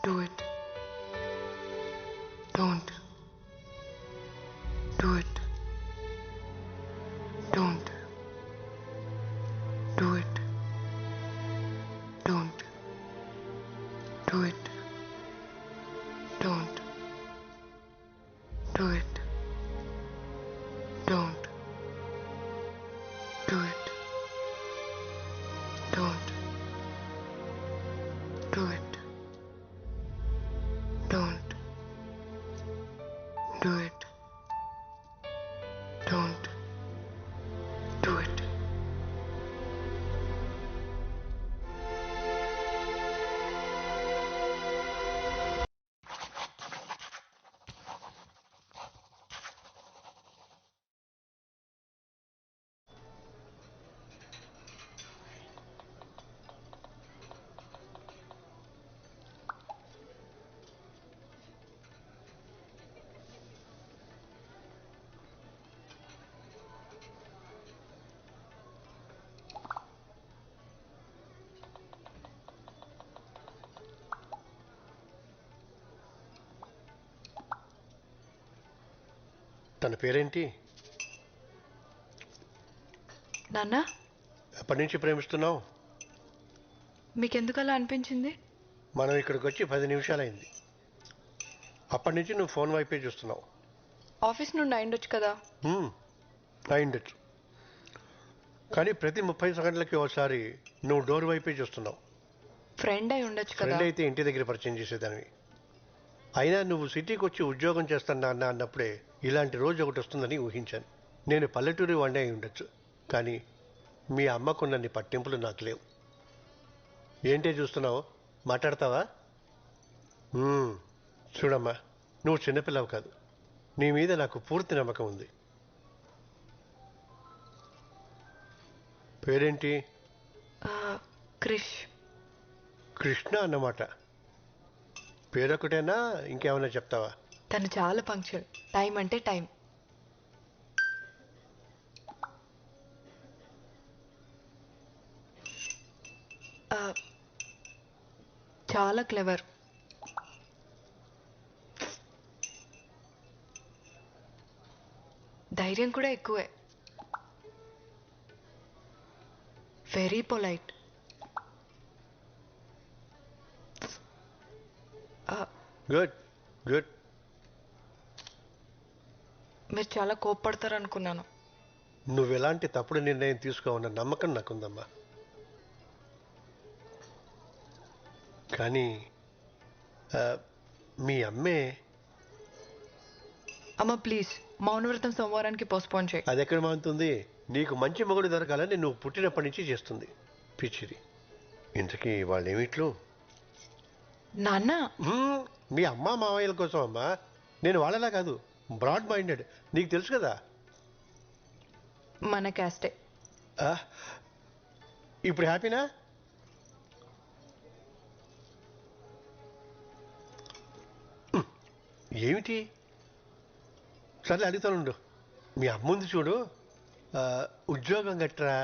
Do it. Don't. Do it. Don't. Do it. Don't. Do it. Don't. Do it. Don't. Do it. Don't. Do it. Don't. Do it. Don't. Do it. తన పేరేంటి? నాన్న, ఎప్పటి నుంచి ప్రేమిస్తున్నావు? మీకెందుకు అలా అనిపించింది? మనం ఇక్కడికి వచ్చి 10 నిమిషాలైంది. అప్పటి నుంచి నువ్వు ఫోన్ వైపే చూస్తున్నావు. ఆఫీస్ నుండి అయిండొచ్చు కదా. అయిండొచ్చు, కానీ ప్రతి 30 సెకండ్లకి ఒకసారి నువ్వు డోర్ వైపే చూస్తున్నావు. ఫ్రెండ్ అయి ఉండొచ్చు కదా. ఫ్రెండ్ అయితే ఇంటి దగ్గర పరిచయం చేసేదానివి. అయినా నువ్వు సిటీకి వచ్చి ఉద్యోగం చేస్తున్నా అన్నప్పుడే ఇలాంటి రోజు ఒకటి వస్తుందని ఊహించాను. నేను పల్లెటూరి వాడినే అయి ఉండొచ్చు, కానీ మీ అమ్మకున్నన్ని పట్టింపులు నాకు లేవు. ఏంటే చూస్తున్నావు? మాట్లాడతావా? చూడమ్మా, నువ్వు చిన్నపిల్లవు కాదు. నీ మీద నాకు పూర్తి నమ్మకం ఉంది. పేరేంటి? క్రిష్. కృష్ణ అన్నమాట. పేరొకటేనా, ఇంకేమైనా చెప్తావా? తను చాలా పంక్చువల్. టైం అంటే టైం. చాలా క్లెవర్. ధైర్యం కూడా ఎక్కువే. Very polite. Good good. మీరు చాలా కోప్పడతారు అనుకున్నాను. నువ్వు ఎలాంటి తప్పుడు నిర్ణయం తీసుకోవన్న నమ్మకం నాకుందమ్మా. కానీ మీ అమ్మే. అమ్మ ప్లీజ్, మౌనవ్రతం సోమవారానికి పోస్ట్పోన్ చేయి. అది ఎక్కడ మానుతుంది? నీకు మంచి మొగుడు దొరకాలని నువ్వు పుట్టినప్పటి నుంచి చేస్తుంది పిచ్చిది. ఇంతకీ వాళ్ళు ఏమిట్లు? నాన్న, మీ అమ్మ మావయ్యల కోసం అమ్మా. నేను వాళ్ళలా కాదు, బ్రాడ్ మైండెడ్. నీకు తెలుసు కదా. మన క్యాస్టే. ఇప్పుడు హ్యాపీనా? ఏమిటి? సర్లే అడుగుతానుండు. మీ అమ్ముంది చూడు, ఉద్యోగం గట్రా.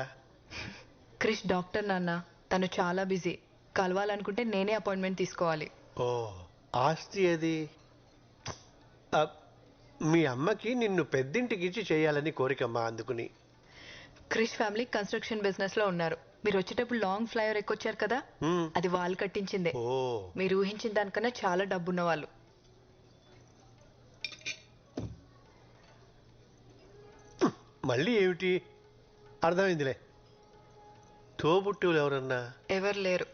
క్రిష్ డాక్టర్ నాన్న. తను చాలా బిజీ. కలవాలనుకుంటే నేనే అపాయింట్మెంట్ తీసుకోవాలి. ఓ, ఆస్తి అది. మీ అమ్మకి నిన్ను పెద్దింటికి ఇచ్చి చేయాలని కోరికమ్మా. అందుకుని క్రిష్ ఫ్యామిలీ కన్స్ట్రక్షన్ బిజినెస్ లో ఉన్నారు. మీరు వచ్చేటప్పుడు లాంగ్ ఫ్లైఓవర్ ఎక్కొచ్చారు కదా, అది వాళ్ళు కట్టించిందే. ఓ, మీరు ఊహించిన దానికన్నా చాలా డబ్బున్న వాళ్ళు. మళ్ళీ ఏమిటి? అర్థమైందిలే. తోబుట్టువులు ఎవరన్నా? ఎవరు లేరు.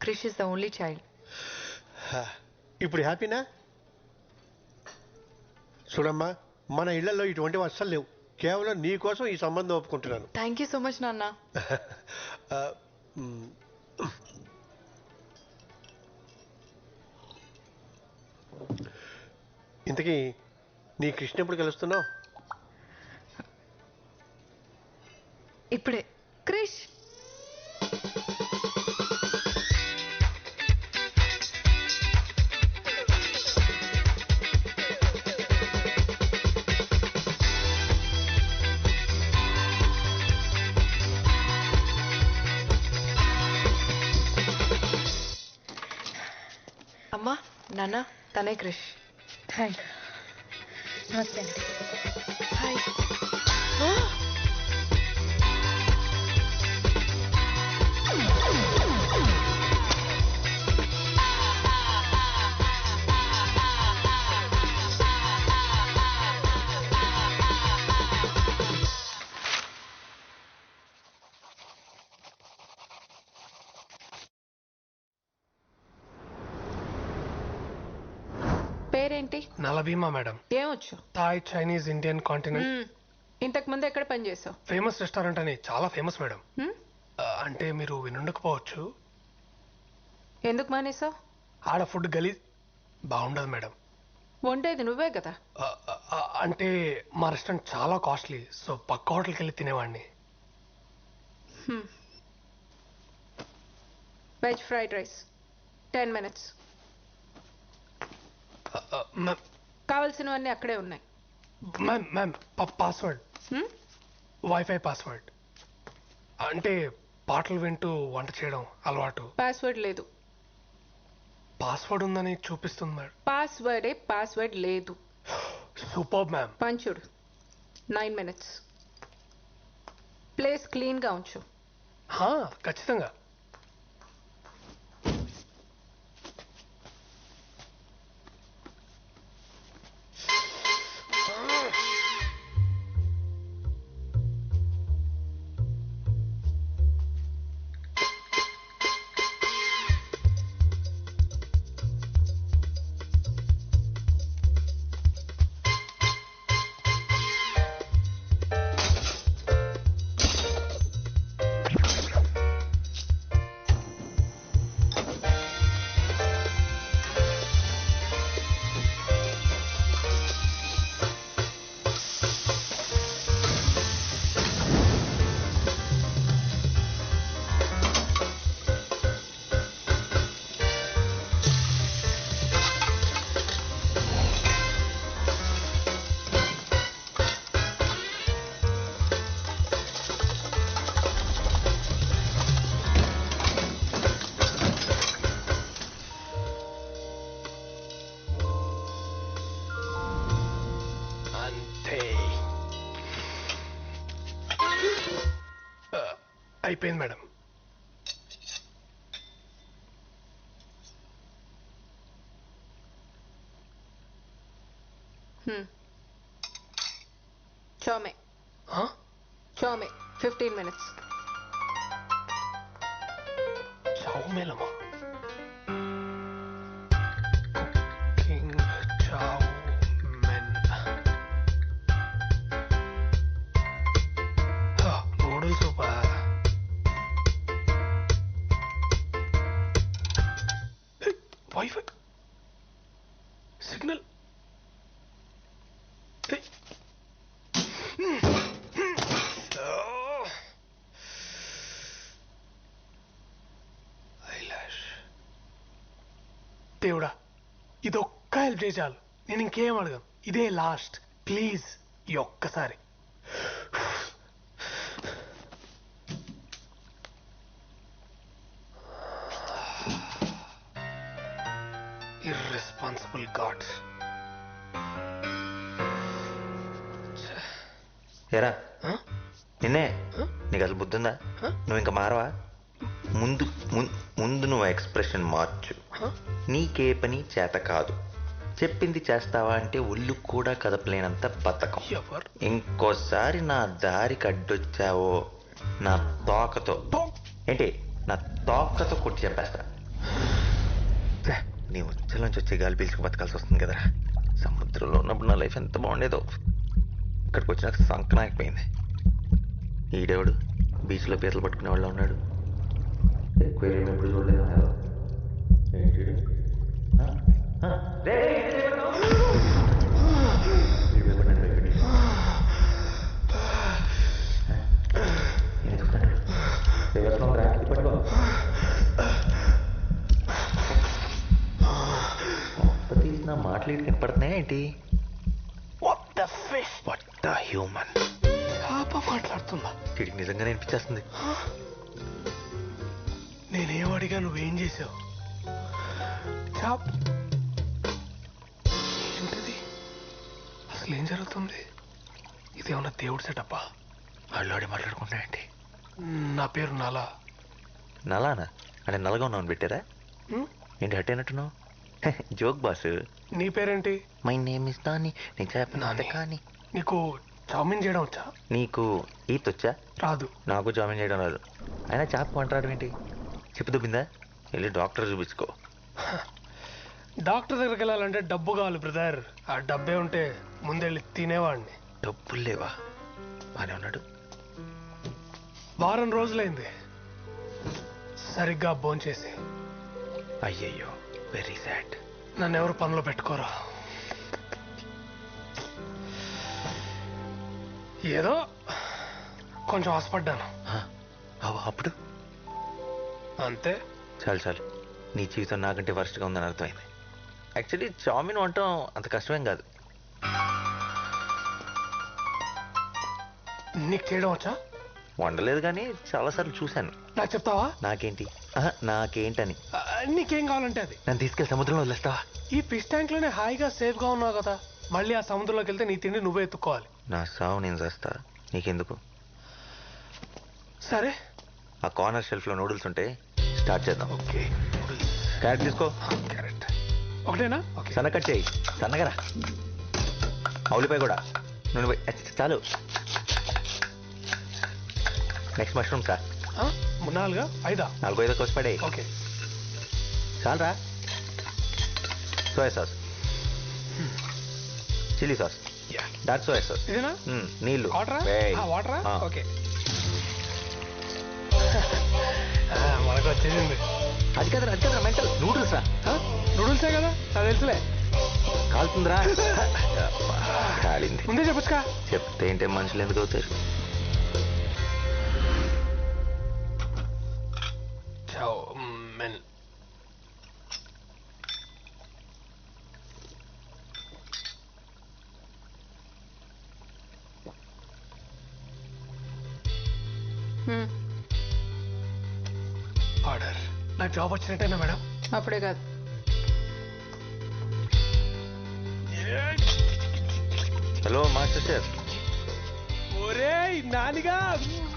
Krish is the only child. ఇప్పుడు హ్యాపీనా? చూడమ్మా, మన ఇళ్లలో ఇటువంటివి అస్సలు లేవు. కేవలం నీ కోసం ఈ సంబంధం ఒప్పుకుంటున్నాను. థ్యాంక్ యూ సో మచ్ నాన్న. ఇంతకీ నీ కృష్ణ ఎప్పుడు కలుస్తున్నావు? ఇప్పుడే. క్రిష్, అమ్మా నాన్న తనే క్రిష్. హాయ్. నమస్తే అండి. హాయ్. పేరేంటి? నలభీమా మేడం. ఏమొచ్చు? Thai, Chinese, Indian, continent. ఇంతకు ముందు ఎక్కడ పని చేసావు? ఫేమస్ రెస్టారెంట్ అని చాలా ఫేమస్ మేడం. అంటే మీరు వినుండకపోవచ్చు. ఎందుకు మానేసావు? ఆడ ఫుడ్ గలీజ్ బాగుండదు మేడం. వండేది నువ్వే కదా. అంటే మా రెస్టారెంట్ చాలా కాస్ట్లీ, సో పక్క హోటల్కి వెళ్ళి తినేవాడిని. Veg fried rice 10 minutes. కావలసినవన్నీ అక్కడే ఉన్నాయి. Ma'am password, wifi password. అంటే పాటలు వింటూ వంట చేయడం అలవాటు. పాస్వర్డ్ లేదు. పాస్వర్డ్ ఉందని చూపిస్తుంది మేడం. పాస్వర్డ్ లేదు. Super ma'am. పంచుడు 9 minutes. ప్లేస్ క్లీన్ గా ఉంచు. ఖచ్చితంగా. అయిపోయింది మేడం. Chow mein 15 minutes. చౌమేలమా? Cooking chow mein. Noodles super. Wifi signal. దేవుడా, ఇదొక్క హెల్ప్ చేయి చాలు. నేను ఇంకేం అడగను. ఇదే లాస్ట్. ప్లీజ్ ఈ ఒక్కసారి. Irresponsible gods. ఏరా నిన్నే, నీకు అసలు బుద్ధి ఉందా? నువ్వు ఇంకా మారవా? ముందు ముందు నువ్వు ఎక్స్ప్రెషన్ మార్చు. నీకే పని చేత కాదు. చెప్పింది చేస్తావా అంటే ఒళ్ళు కూడా కదపలేనంత బతకం. ఇంకోసారి నా దారికి అడ్డొచ్చావో నా తోకతో నా తోకతో కొట్టి చెప్పేస్తా. నీ ఉచ్చలోంచి వచ్చే గాలి పీల్చుకు బతకాల్సి వస్తుంది కదరా. సముద్రంలో ఉన్నప్పుడు నా లైఫ్ ఎంత బాగుండేదో. ఇక్కడికి వచ్చినాక సంకనాకపోయింది. ఈడేవాడు బీచ్లో పీతలు పట్టుకునే వాళ్ళు ఉన్నాడు. ఎక్వేరియం ఎప్పుడు చూడలేదు. తీసిన మాటలు ఇటు కనపడుతున్నాయా ఏంటి? హ్యూమన్ మాట్లాడుతుందా? వీడికి నిజంగానే అనిపించేస్తుంది. నేనేం అడిగా, నువ్వేం చేసావు? అసలు ఏం జరుగుతుంది? ఇదేమన్నా దేవుడు సెటప్పా? వాళ్ళు మాట్లాడుకుంటాయండి. నా పేరు నాలా. నలానా అంటే నల్లగా ఉన్నావు పెట్టారా? హ్మ్? ఏంటి హట్ అయినట్టున్నావు? Joke boss. నీ పేరేంటి? My name is Nani. నేను చెప్పిన నాని. కానీ నీకు చావుమిన్ చేయడం వచ్చా? నీకు ఈత్ వచ్చా? రాదు. నాకు జాయిన్ చేయడం రాదు. అయినా చేప మాట్లాడడం ఏంటి? చెప్పు దుబ్బిందా? వెళ్ళి డాక్టర్ చూపించుకో. డాక్టర్ దగ్గరికి వెళ్ళాలంటే డబ్బు కావాలి బ్రదర్. ఆ డబ్బే ఉంటే ముందెళ్ళి తినేవాడిని. డబ్బులు లేవా? బానే ఉన్నాడు. వారం రోజులైంది సరిగ్గా భోంచేసి. అయ్యయ్యో, వెరీ సాడ్. నన్ను ఎవరు పనిలో పెట్టుకోరా. ఏదో కొంచెం ఆశపడ్డాను అప్పుడు అంతే. చాలు చాలు, నీ జీవితం నాకంటే వర్స్ట్గా ఉందని అర్థమైంది. యాక్చువల్లీ చామిన్ వంటం అంత కష్టమేం కాదు. నీకు చేయడం వచ్చా? వండలేదు కానీ చాలాసార్లు చూశాను. నాకు చెప్తావా? నాకేంటి? నాకేంటని. నీకేం కావాలంటే అది. నన్ను తీసుకెళ్ళి సముద్రంలో వదిలేస్తావా? ఈ ఫిష్ ట్యాంక్ లోనే హాయిగా సేఫ్ గా ఉన్నావు కదా. మళ్ళీ ఆ సముద్రంలోకి వెళ్తే నీ తిండి నువ్వే ఎత్తుక్కోవాలి. నా సావు నేను చేస్తా, నీకెందుకు? సరే. ఆ కార్నర్ షెల్ఫ్ లో నూడిల్స్ ఉంటే స్టార్ట్ చేద్దాం. ఓకే. క్యారెట్ తీసుకో. క్యారెట్ ఒకటేనా? ఓకే. సన్న కట్ చేయి, సన్నగరా. ఉల్లిపాయ కూడా. నూనె పోయి. చాలు. Next mushroom sir. 4 5 4 5 కోసి పడే. ఓకే. చాలరా. Soya sauce, chilli sauce, dark soya sauce. ఇదేనా? నీళ్ళు. వాటరా? వేయ్. వాటరా? ఆ. ఓకే. మనకు వచ్చేసింది. అది కదరా, అది కదరా మెంటల్. నూడిల్స్ రా. నూడిల్సే కదా, నాకు తెలుసులే. కాలుతుందిరా. కాలింది. ముందే చెప్పొచ్చుకా. చెప్తే ఏంటే మనుషులు ఎందుకు అవుతారు? చావుమిన్. ఆర్డర్. నాకు జాబ్ వచ్చినట్టేనా మేడం? అప్పుడే కాదు. Hello master chef. ఒరే నానిగా.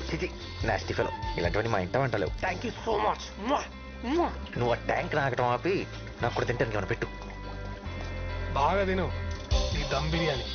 చిచి, నాస్టీ ఫెలో. ఇలాంటివన్నీ మా ఇంట వంటలేవు. Thank you so much. నువ్వు ఆ ట్యాంక్ నాకటం ఆపి నాకు కూడా తింటానికి ఏమైనా పెట్టు. బాగా తిను ఈ దమ్ బిర్యానీ.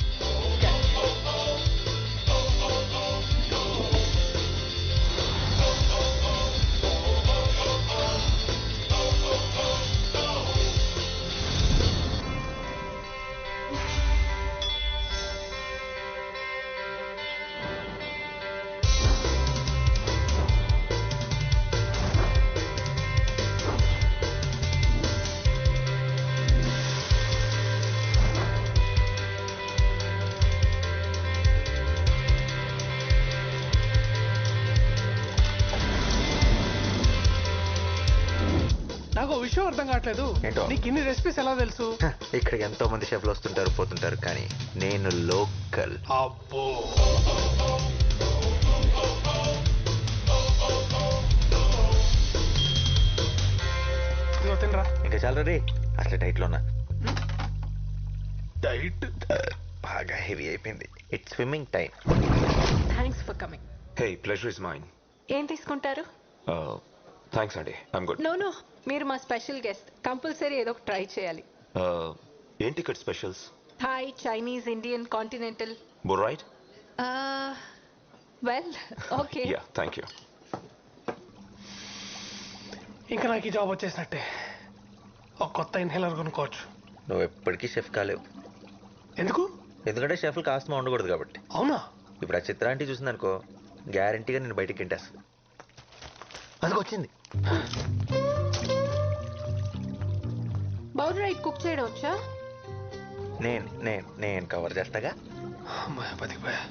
నాకు ఓ విషయం అర్థం కావట్లేదు. ఏంటో? నీకు ఇన్ని రెసిపీస్ ఎలా తెలుసు? ఇక్కడికి ఎంతో మంది షెఫ్లు వస్తుంటారు పోతుంటారు, కానీ నేను లోకల్. అబ్బో. ఇదిగో తినరా. ఇంకా చాలా రే, అసలు డైట్లో ఉన్నా. డైట్ బాగా హెవీ అయిపోయింది. It's swimming time. Thanks for coming. Hey, pleasure is mine. ఏం తీసుకుంటారు? Thanks, Andy. I'm good. No no, మీరు మా స్పెషల్ గెస్ట్. కంపల్సరీ ఏదో ఒక ట్రై చేయాలి. ఏం ticket specials? Thai, Chinese, Indian, continental. Both right? Well, okay. Yeah, thank you. ఇంకా నాకు ఈ జాబ్ వచ్చేసినట్టే. ఒక కొత్త ఇన్హేలర్ కొనుక్కోవచ్చు. నువ్వు ఎప్పటికీ షెఫ్ కాలేవు. ఎందుకు? ఎందుకంటే షెఫ్లు కాస్త ఉండకూడదు కాబట్టి. అవునా? ఇప్పుడు ఆ చిత్రాంటి చూసిందనుకో, గ్యారంటీగా నేను బయటికి తింటేస్తుంది. అందుకు వచ్చింది. బౌల్ రైట్ కుక్ చేయడం వచ్చా? నేను కవర్ చేస్తాగా. అమ్మాయి బతికిపోయా.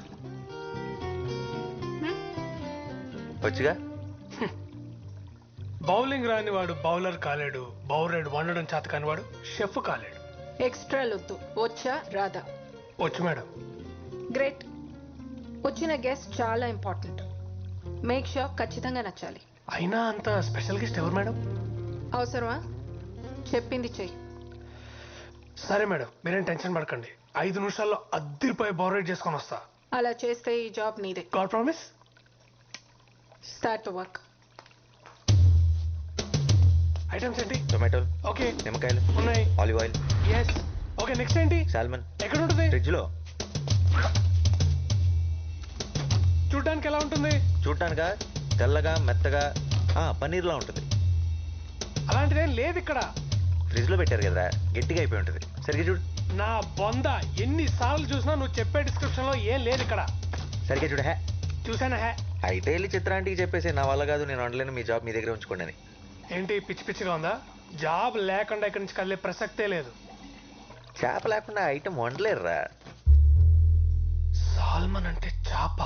వచ్చుగా. బౌలింగ్ రాని వాడు బౌలర్ కాలేడు. బౌలర్ వండడం చేత కాని వాడు షెఫ్ కాలేడు. ఎక్స్ట్రా లొద్దు. వచ్చా రాదా? వచ్చు మేడం. గ్రేట్. వచ్చిన గెస్ట్ చాలా ఇంపార్టెంట్. మేక్ షూర్ ఖచ్చితంగా నచ్చాలి. అయినా అంత స్పెషల్ గెస్ట్ ఎవరు మేడం? అవసరమా? చెప్పింది చెయ్యి. సరే మేడం, మీరేం టెన్షన్ పడకండి. 5 నిమిషాల్లో అద్దరిపోయి బోరేట్ చేసుకొని వస్తా. అలా చేస్తే ఈ జాబ్ నీదే. God promise. Start to work. Items ఏంటి? టొమాటోలు, ఓకే నిమ్మకాయలు, ఉన్నాయి. Olive oil, yes. Okay next ఏంటి? సాల్మన్. ఎక్కడ ఉంటుంది? ఫ్రిడ్జ్ లో. చూడడానికి ఎలా ఉంటుంది? చూడటానికా తెల్లగా మెత్తగా పన్నీర్లా ఉంటుంది. అలాంటిదేం లేదు ఇక్కడ. ఫ్రిడ్జ్ లో పెట్టారు కదా, గట్టిగా అయిపోయి ఉంటుంది. సరిగ్గా చూడు. నా బొంద ఎన్నిసార్లు చూసినా నువ్వు చెప్పే డిస్క్రిప్షన్ లో ఏం లేదు ఇక్కడ. సరిగ్గా చూడు. చూసానా? అయితే వెళ్ళి చిత్రాంటికి చెప్పేసి నా వల్ల కాదు, నేను వండలేను, మీ జాబ్ మీ దగ్గర ఉంచుకోండి అని. ఏంటి పిచ్చి పిచ్చిగా ఉందా? జాబ్ లేకుండా ఇక్కడి నుంచి కదిలే ప్రసక్తే లేదు. చేప లేకుండా ఐటమ్ వండలేరురా. సాల్మన్ అంటే చేప?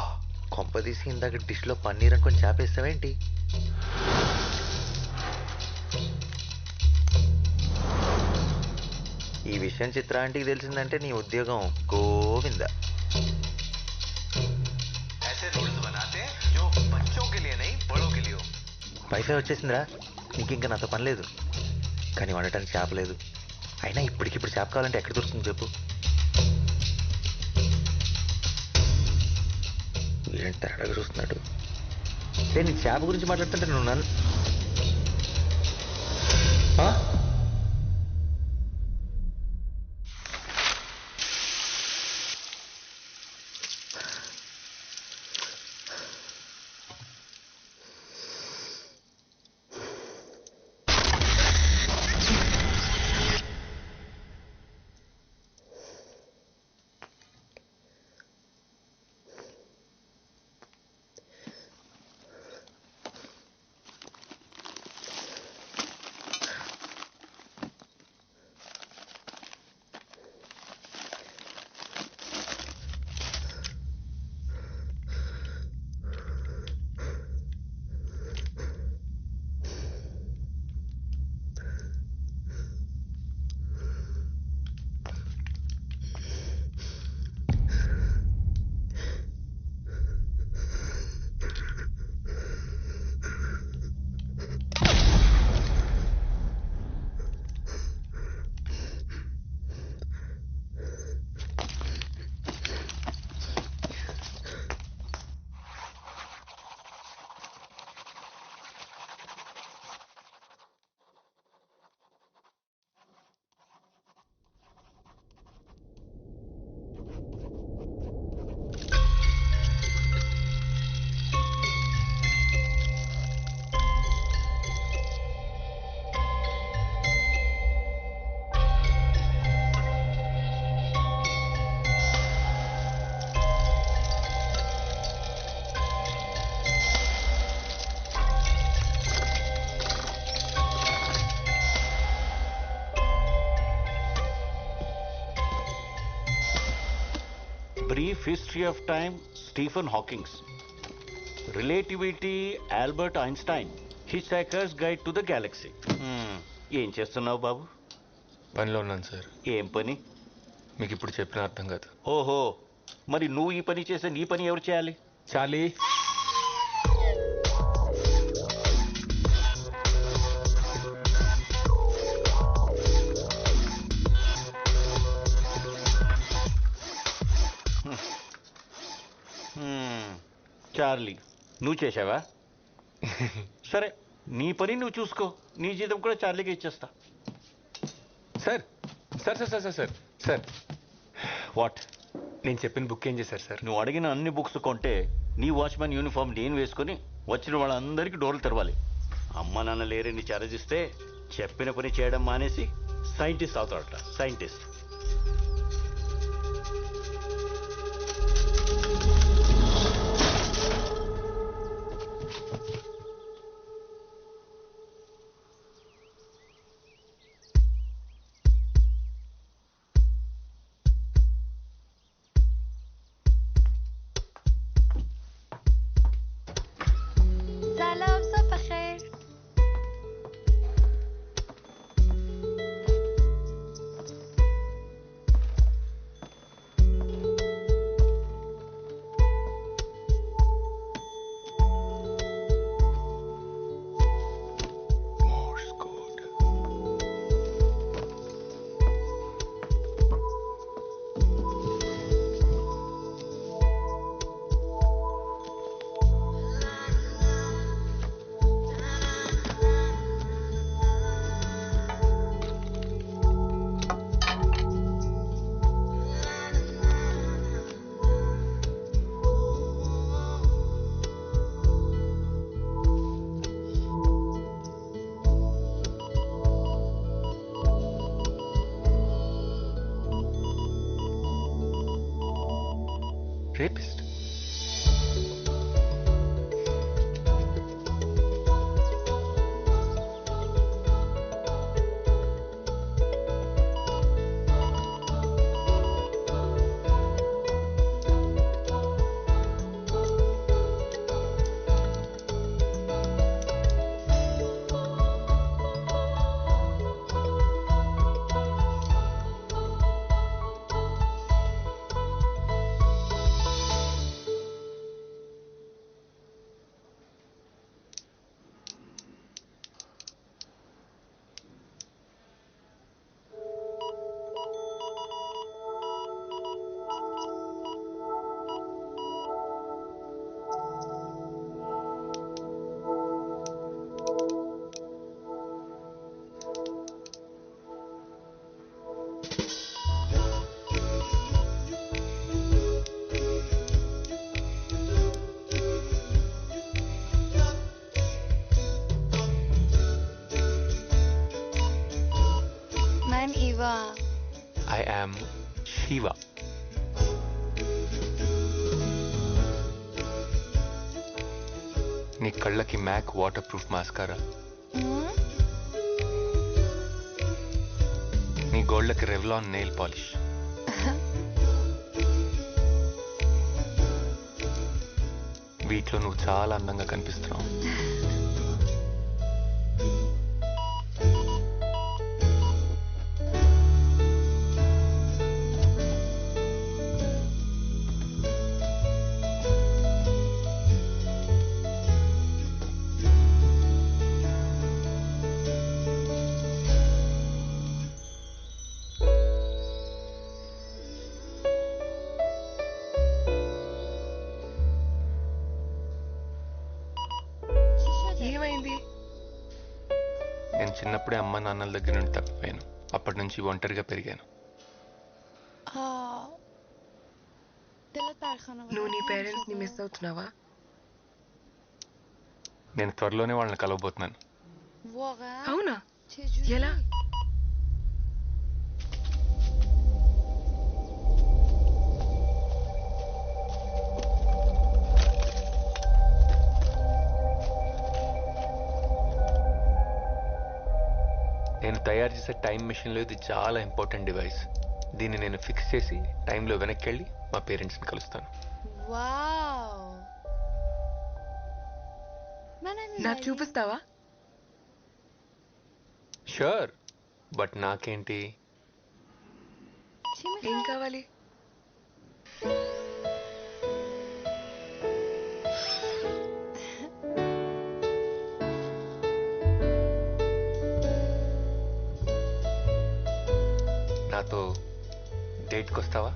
కొంపదీసి ఇందాక డిష్ లో పన్నీర్ అనుకొని చేప వేస్తావేంటి? ఈ విషయం చిత్రాంటికి తెలిసిందంటే నీ ఉద్యోగం గోవింద. వైఫై వచ్చేసిందిరా, నీకు ఇంకా నాతో పని లేదు. కానీ వండటానికి చేప లేదు. అయినా ఇప్పటికిప్పుడు చేప కావాలంటే ఎక్కడ దొరుకుతుంది చెప్పు? ఏంటి తేడాగా చూస్తున్నాడు? నేను చేప గురించి మాట్లాడుతుంటే నువ్వు నన్ను Brief History of Time, Stephen Hawking. Relativity, Albert Einstein. Hitchhiker's Guide to the Galaxy. ఏం చేస్తున్నావు బాబు? పనిలో ఉన్నాను సార్. ఏం పని? మీకు ఇప్పుడు చెప్పిన అర్థం కాదు. ఓహో, మరి నువ్వు ఈ పని చేస్తే నీ పని ఎవరు చేయాలి? చాలీ. చార్లీ, నువ్వు చేసావా? సరే, నీ పని నువ్వు చూసుకో. నీ జీతం కూడా చార్లీకి ఇచ్చేస్తా. Sir sir sir sir sir sir what? నేను చెప్పిన బుక్ ఏం చేశారు సార్? నువ్వు అడిగిన అన్ని బుక్స్ కొంటే నీ వాచ్మెన్ యూనిఫామ్ నేను వేసుకుని వచ్చిన వాళ్ళందరికీ డోర్లు తెరవాలి. అమ్మ నాన్న లేరని చారజిస్తే చెప్పిన పని చేయడం మానేసి సైంటిస్ట్ అవుతాడట. Scientist. Rapist. I'm Eva. I am Shiva. నీ కళ్ళకి మ్యాక్ వాటర్ ప్రూఫ్ మాస్కారా, నీ గోళ్ళకి రెవ్లాన్ నెయిల్ పాలిష్, వీటిలో నువ్వు చాలా అందంగా కనిపిస్తున్నావు. ఏమైంది? నేను చిన్నప్పుడే అమ్మ నాన్నల దగ్గర నుండి తప్పిపోయాను. అప్పటి నుంచి ఒంటరిగా పెరిగాను. నువ్వు నీ పేరెంట్స్ ని మిస్ అవుతున్నావా? నేను త్వరలోనే వాళ్ళని కలవబోతున్నాను. అవునా? ఎలా? నేను తయారు చేసే టైం మిషన్లో ఇది చాలా ఇంపార్టెంట్ డివైస్. దీన్ని నేను ఫిక్స్ చేసి టైంలో వెనక్కి వెళ్ళి మా పేరెంట్స్ని కలుస్తాను. నాకు చూపిస్తావా? షూర్, బట్ నాకేంటి? ఏం కావాలి? నాతో డేట్కి వస్తావా?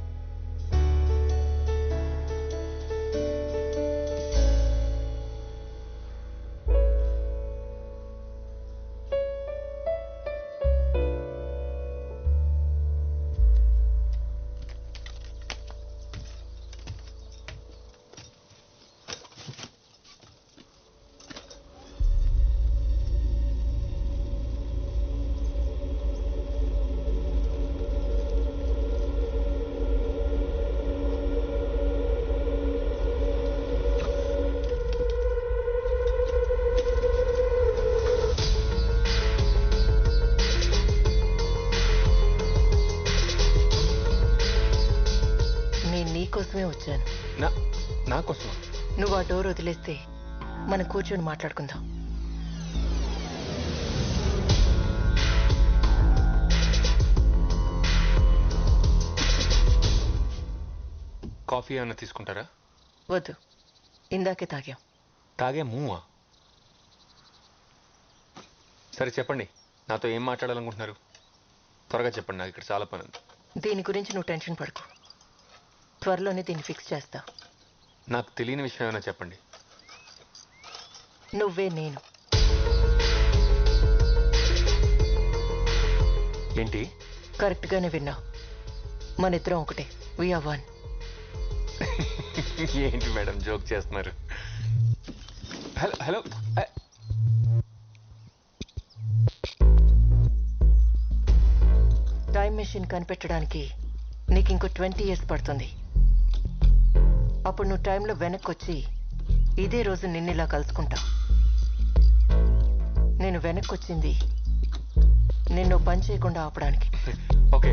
కోసమే వచ్చాను. నా కోసం? నువ్వు ఆ డోర్ వదిలేస్తే మనం కూర్చొని మాట్లాడుకుందాం. కాఫీ ఏమైనా తీసుకుంటారా? వద్దు, ఇందాకే తాగాం. తాగే మూవా? సరే చెప్పండి, నాతో ఏం మాట్లాడాలనుకుంటున్నారు? త్వరగా చెప్పండి, నాకు ఇక్కడ చాలా పని ఉంది. దీని గురించి నువ్వు టెన్షన్ పడకు, త్వరలోనే దీన్ని ఫిక్స్ చేస్తా. నాకు తెలియని విషయం ఏమైనా చెప్పండి. నువ్వే నేను. ఏంటి? కరెక్ట్గానే విన్నావు, మన ఇద్దరం ఒకటే. We are one. ఏంటి మేడం జోక్ చేస్తున్నారు? హలో హలో, టైం మెషిన్ కనిపెట్టడానికి నీకు ఇంకో 20 years పడుతుంది. అప్పుడు నువ్వు టైంలో వెనక్కి వచ్చి ఇదే రోజు నిన్నిలా కలుసుకుంటా. నేను వెనక్కి వచ్చింది నిన్ను పని చేయకుండా ఆపడానికి. ఓకే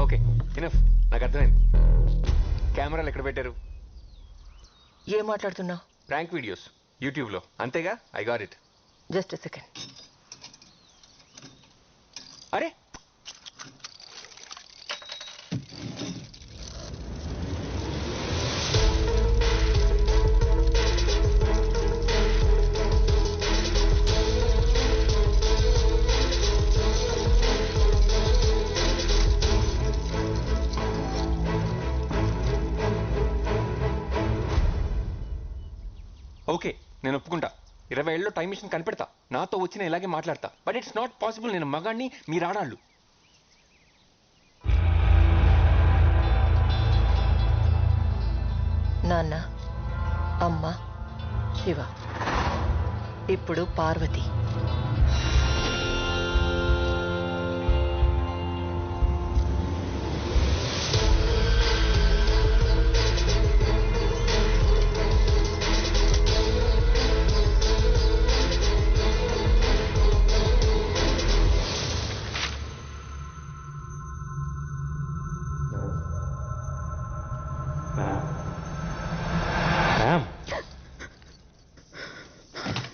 ఓకే ఇనఫ్, నాకు అర్థమైంది. కెమెరాలు ఎక్కడ పెట్టారు? ఏం మాట్లాడుతున్నావు? ప్రాంక్ వీడియోస్ యూట్యూబ్లో, అంతేగా? I got it. Just second. అరే ఓకే, నేను ఒప్పుకుంటా. 20 ఏళ్ళలో టైం మిషన్ కనిపెడతా, నాతో వచ్చిన ఇలాగే మాట్లాడతా. But it's not possible. నేను మగాడిని, మీరు ఆడాళ్ళు. నాన్న, అమ్మ, శివ, ఇప్పుడు పార్వతి.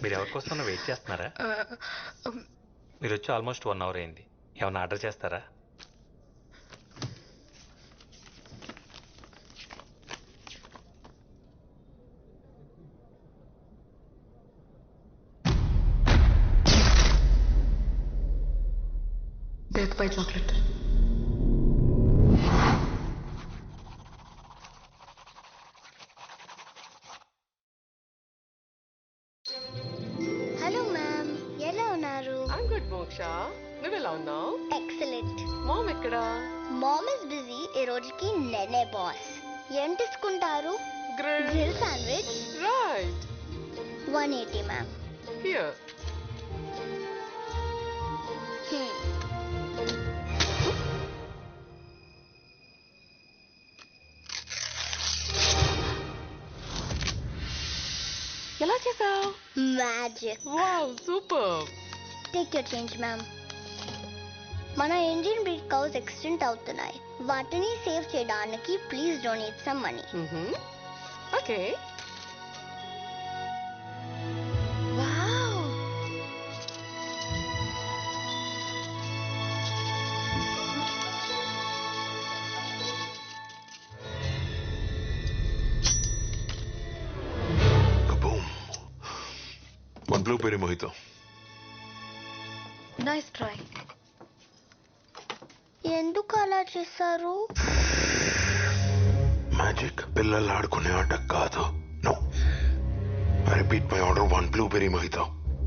మీరు ఎవరికోసం వెయిట్ చేస్తున్నారా? మీరు వచ్చి ఆల్మోస్ట్ 1 అవర్ అయింది. ఏమన్నా ఆర్డర్ చేస్తారా? Death by chocolate. Hello ma'am, ఎలా ఉన్నారు? ఐమ్ గుడ్ మోక్ష, నువ్వెలా ఉన్నావు? ఎక్సలెంట్. మామ్ ఎక్కడా? Mom is busy. ఈ రోజుకి నేనే బాస్. ఏం తీసుకుంటారు? Grill sandwich. Right. 180 ma'am. Here. ఎలా చేసావు? Magic. Wow, super. Take your change ma'am. మన ఇండియన్ బ్రీడ్ కౌస్ ఎక్స్టెంట్ అవుతున్నాయి. వాటిని సేవ్ చేయడానికి please donate some money. Okay. Wow. One blueberry mojito. Nice try. ఎందుకు అలా చేశారు? Magic పిల్లలు ఆడుకునే ఆట కాదు. No. I repeat my order. 1 blueberry mojito.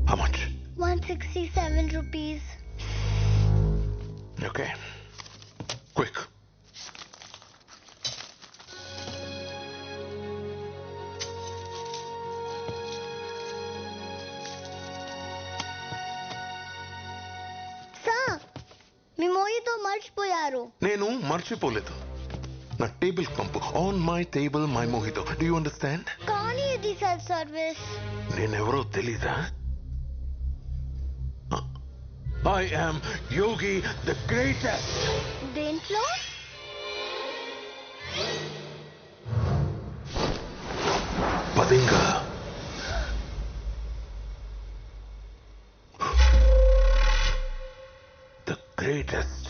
How much? 167 rupees. Okay. Quick. Sir, మీ మోయితో మర్చిపోయారు. నేను మర్చిపోలేదు. నా టేబుల్ పంపు. On my table my mojito. Do you understand? కానీ ఇది సెల్ఫ్ సర్వీస్. నేనెవరో తెలీదా? I am Yogi the greatest. దేంట్లో? పదింగా. The greatest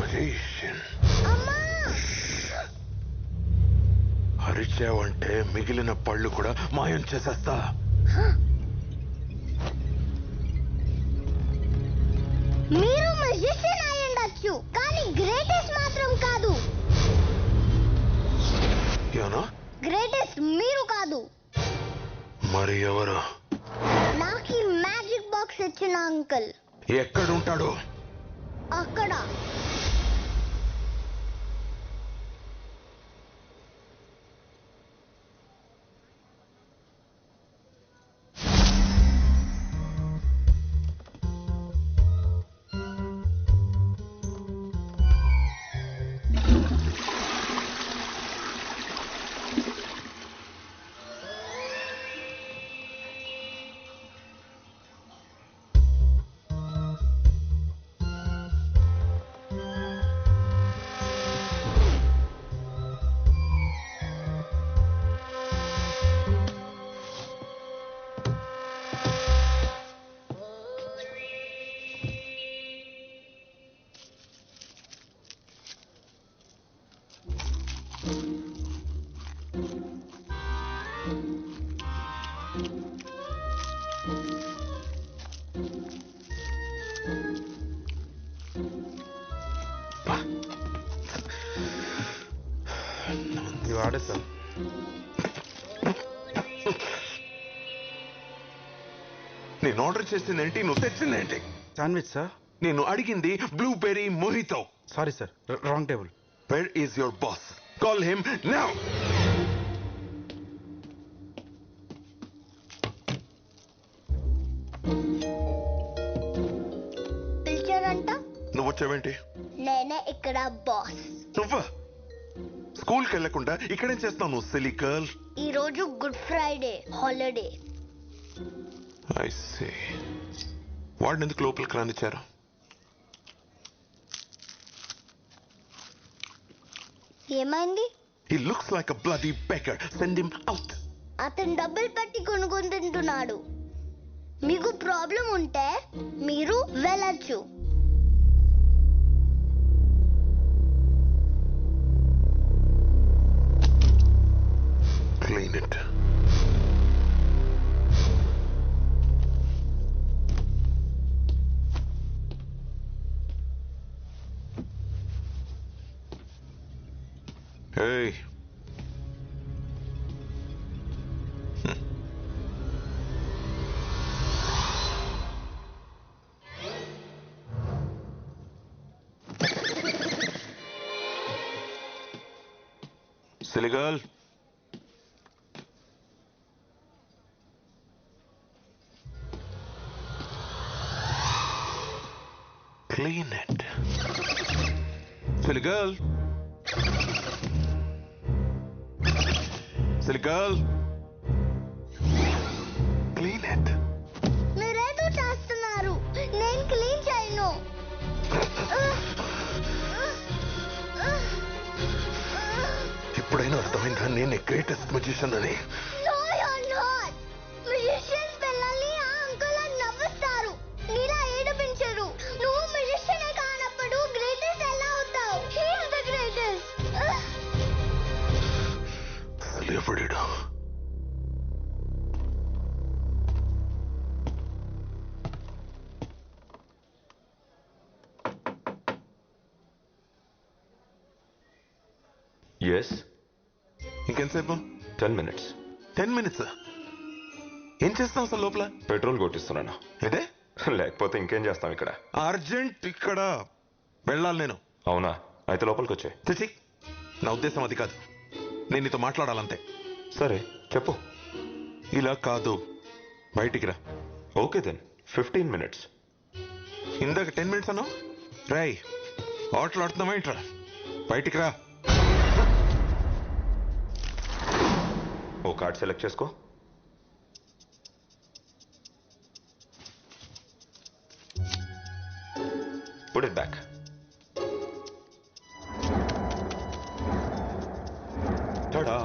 magician. అరిచావంటే మిగిలిన పళ్ళు కూడా మాయం చేసేస్తా. మీరు మెజిషియన్ అయి ఉండొచ్చు, కానీ గ్రేటెస్ట్ మాత్రం కాదు. ఏనా? గ్రేటెస్ట్ మీరు కాదు. మరి ఎవరు? నాకు ఈ మ్యాజిక్ బాక్స్ ఇచ్చిన అంకుల్. ఎక్కడుంటాడు? అక్కడ. ఇవి వాడే సార్. నేను ఆర్డర్ చేసిందేంటి, నువ్వు తెచ్చిందేంటి? Sandwich sir. నేను అడిగింది blueberry mojito. Sorry sir, wrong table. Where is your boss? Call him now. పిలిచారంట. నువ్వు వచ్చావేంటి? నేనే ఇక్కడ బాస్. నువ్వా? స్కూల్కి వెళ్లకుండా ఇక్కడేం చేస్తావు నువ్వు, సిలీ గర్ల్? ఈ రోజు good Friday holiday. I see. వాడిని ఎందుకు లోపలికి రానిచ్చారు? ఏమైంది? He looks like a bloody beggar. Send him out. అతను డబ్బులు పెట్టి కొనుక్కొని తింటున్నాడు. మీకు ప్రాబ్లం ఉంటే మీరు వెళ్ళచ్చు. Clean it. Hey. Silly girl. Clean it. Silly girl. Silly girl. Clean it. మీరేదో చేస్తున్నారు. నేను క్లీన్ చేయను. ఇప్పుడైనా అర్థమైందా నేను గ్రేటెస్ట్ మ్యూజిషియన్ అని? No, you're not. Musicians పిల్లల్ని ఆ అంకుల్ అని నవ్వుస్తారు. నీలా ఏడిపించరు. నువ్వు musician కానప్పుడు గ్రేటెస్ట్ ఎలా అవుతావు? He is the greatest. అసలు ఎవడిడా? ఎస్. ఇంకెంతసేపు? 10 minutes. 10 minutes. ఏం చేస్తాం అసలు లోపల? పెట్రోల్ కొట్టిస్తున్నాను. ఇదే? లేకపోతే ఇంకేం చేస్తాం ఇక్కడ? అర్జెంట్ ఇక్కడ వెళ్ళాలి నేను. అవునా? అయితే లోపలికి వచ్చాయి. చిచి, నా ఉద్దేశం అది కాదు. నేను నీతో మాట్లాడాలంతే. సరే చెప్పు. ఇలా కాదు, బయటికి రా. Okay then 15 minutes. ఇందాక 10 minutes అన్నావు. రాయ్, ఆటలు ఆడుతున్నావా ఏంట్రా? బయటికి రా. ఓ కార్డ్ సెలెక్ట్ చేసుకో. Put it back. Ta-da.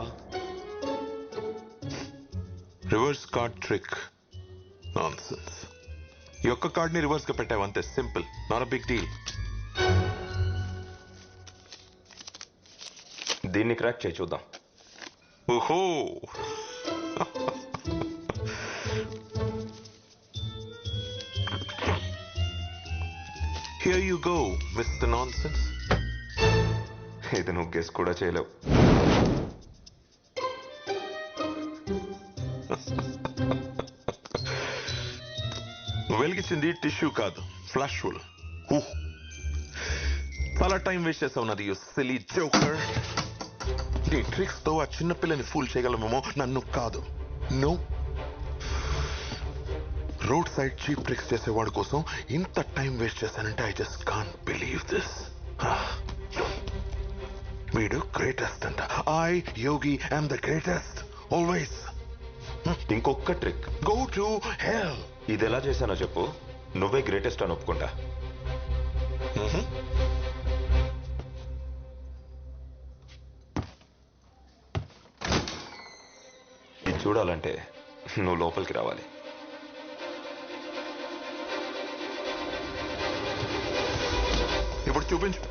Reverse card trick. Nonsense. ఈ ఒక్క కార్డ్ని రివర్స్ గా పెట్టావు అంతే. Simple, not a big deal. దీన్ని క్రాక్ చేయి చూద్దాం. ఓహో. Here you go, Mr. Nonsense. ఇది నువ్వు గెస్ కూడా చేయలేవు. వెలిగించింది టిష్యూ కాదు, ఫ్లాష్ ఫుల్. చాలా టైం వేస్ట్ చేసావు నాది, యు సిలీ జోకర్. నీ ట్రిక్స్ తో ఆ చిన్నపిల్లని ఫూల్ చేయగలమేమో, నన్ను కాదు. No. Road side cheap tricks చేసేవాడి కోసం ఇంత టైం వేస్ట్ చేశానంటే I just can't believe this. వీడు గ్రేటెస్ట్ అంట. I Yogi I'm the greatest always. ఇంకొక ట్రిక్. Go to hell. ఇది ఎలా చేశానో చెప్పు, నువ్వే గ్రేటెస్ట్ అని ఒప్పుకుంటా. ఇది చూడాలంటే నువ్వు లోపలికి రావాలి. ఇప్పుడు చూపించు.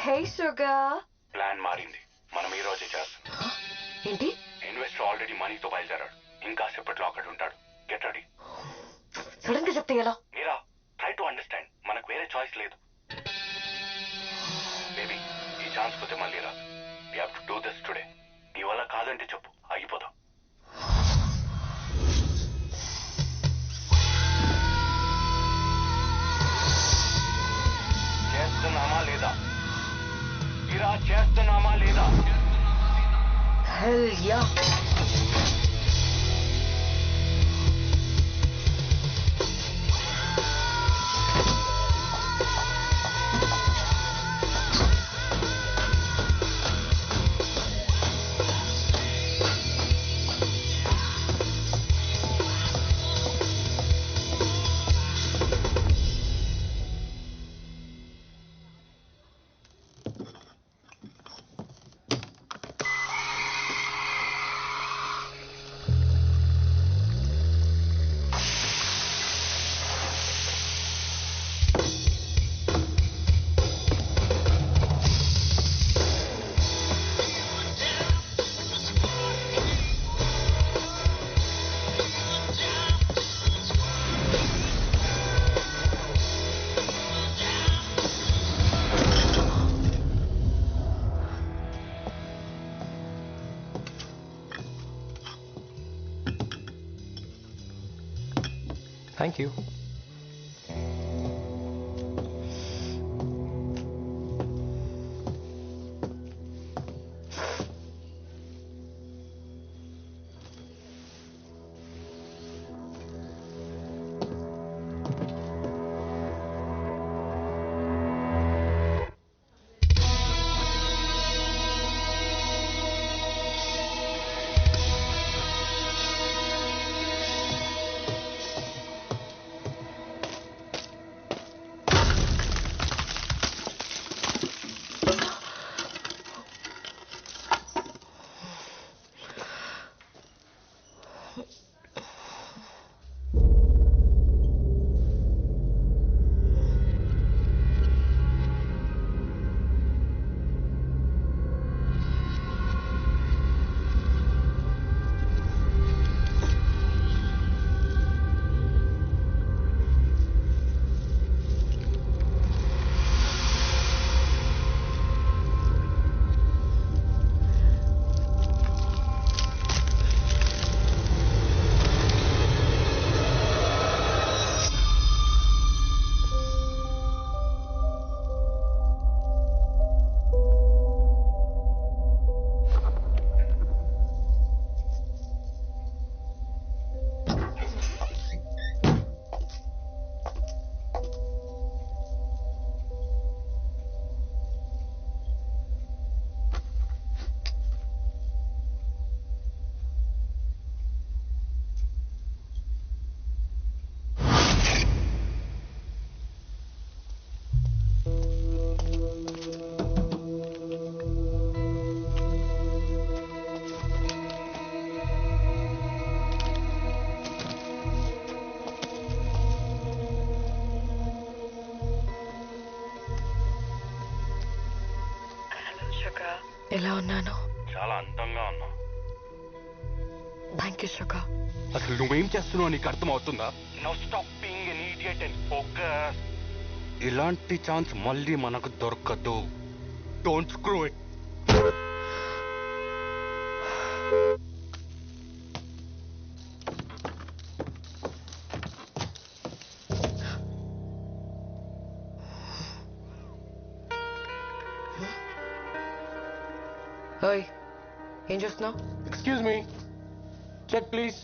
హే షుగర్. ప్లాన్ మారింది. మనం ఈ రోజే చేస్తాం. ఏంటి? ఇన్వెస్టర్ ఆల్రెడీ మనీతో బయలుదేరాడు. ఇంకా సేపట్లో అక్కడ ఉంటాడు. Get ready. సడన్ గా చెప్తే ఎలా? మీరా ట్రై టు అండర్స్టాండ్. మనకు వేరే చాయిస్ లేదు. బేబీ ఈ ఛాన్స్ పోతే మళ్ళీ రాదు. We have to do this today. నీ వల్ల కాదంటే చెప్పు, ఆగిపోదాం. చేస్తున్నామా లేదా? మీరా చేస్తున్నామా లేదా? Hell yeah. Thank you. ఎలా ఉన్నాను? చాలా అందంగా ఉన్నా. Thank you sugar. అసలు నువ్వేం చేస్తున్నావు నీకు అర్థం అవుతుందా? No stop being an idiot and focus. ఇలాంటి ఛాన్స్ మళ్ళీ మనకు దొరకదు. Don't screw it. ఓయ్, ఏం చూస్తున్నావు? Excuse me, check please.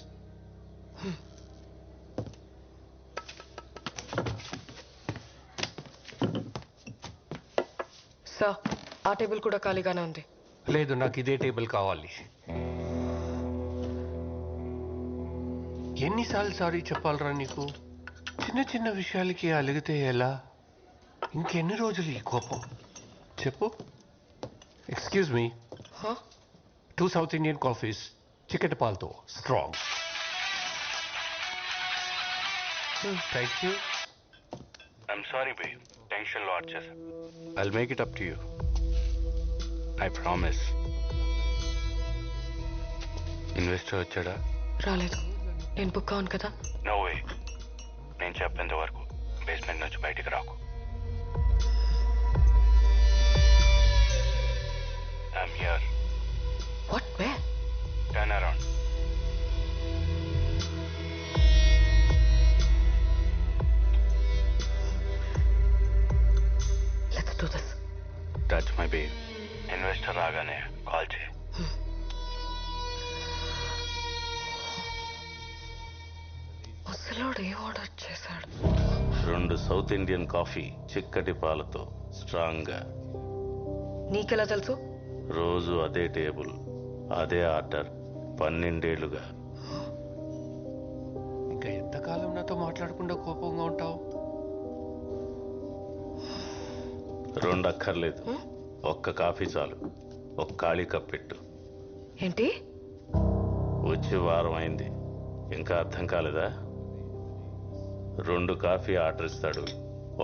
Sir, ఆ టేబుల్ కూడా ఖాళీగానే ఉంది. లేదు, నాకు ఇదే టేబుల్ కావాలి. ఎన్నిసార్లు సారీ చెప్పాలరా నీకు? చిన్న చిన్న విషయాలకి అలిగితే ఎలా? ఇంకెన్ని రోజులు ఈ కోపం చెప్పు? Excuse me, 2 south Indian coffees, చికెట్ పాల్తో strong. Thank you. I'm sorry bae, టెన్షన్లో ఆడ్ చేశా. I'll make it up to you. I promise. Investor వచ్చాడా? రాలేదు. నేను బుక్ అవును కదా. No way. నేను చెప్పేంత వరకు బేస్మెంట్ నుంచి బయటికి రాకు. I'm here. What? Where? Turn around. Let's do this. Touch my baby. Investor రాగానే కాల్ చేయి. ముసలోడు ఏం ఆర్డర్ చేశాడు? 2 సౌత్ ఇండియన్ కాఫీ చిక్కటి పాలతో స్ట్రాంగ్ గా. నీకెలా తెలుసు? రోజు అదే టేబుల్, అదే ఆర్డర్, 12 ఏళ్లుగా. ఇంకా ఎంతకాలం నాతో మాట్లాడకుండా కోపంగా ఉంటావు? 2 అక్కర్లేదు, ఒక్క కాఫీ చాలు. ఒక ఖాళీ కప్ పెట్టు. ఏంటి? వచ్చి వారం అయింది, ఇంకా అర్థం కాలేదా? 2 కాఫీ ఆర్డర్ ఇస్తాడు,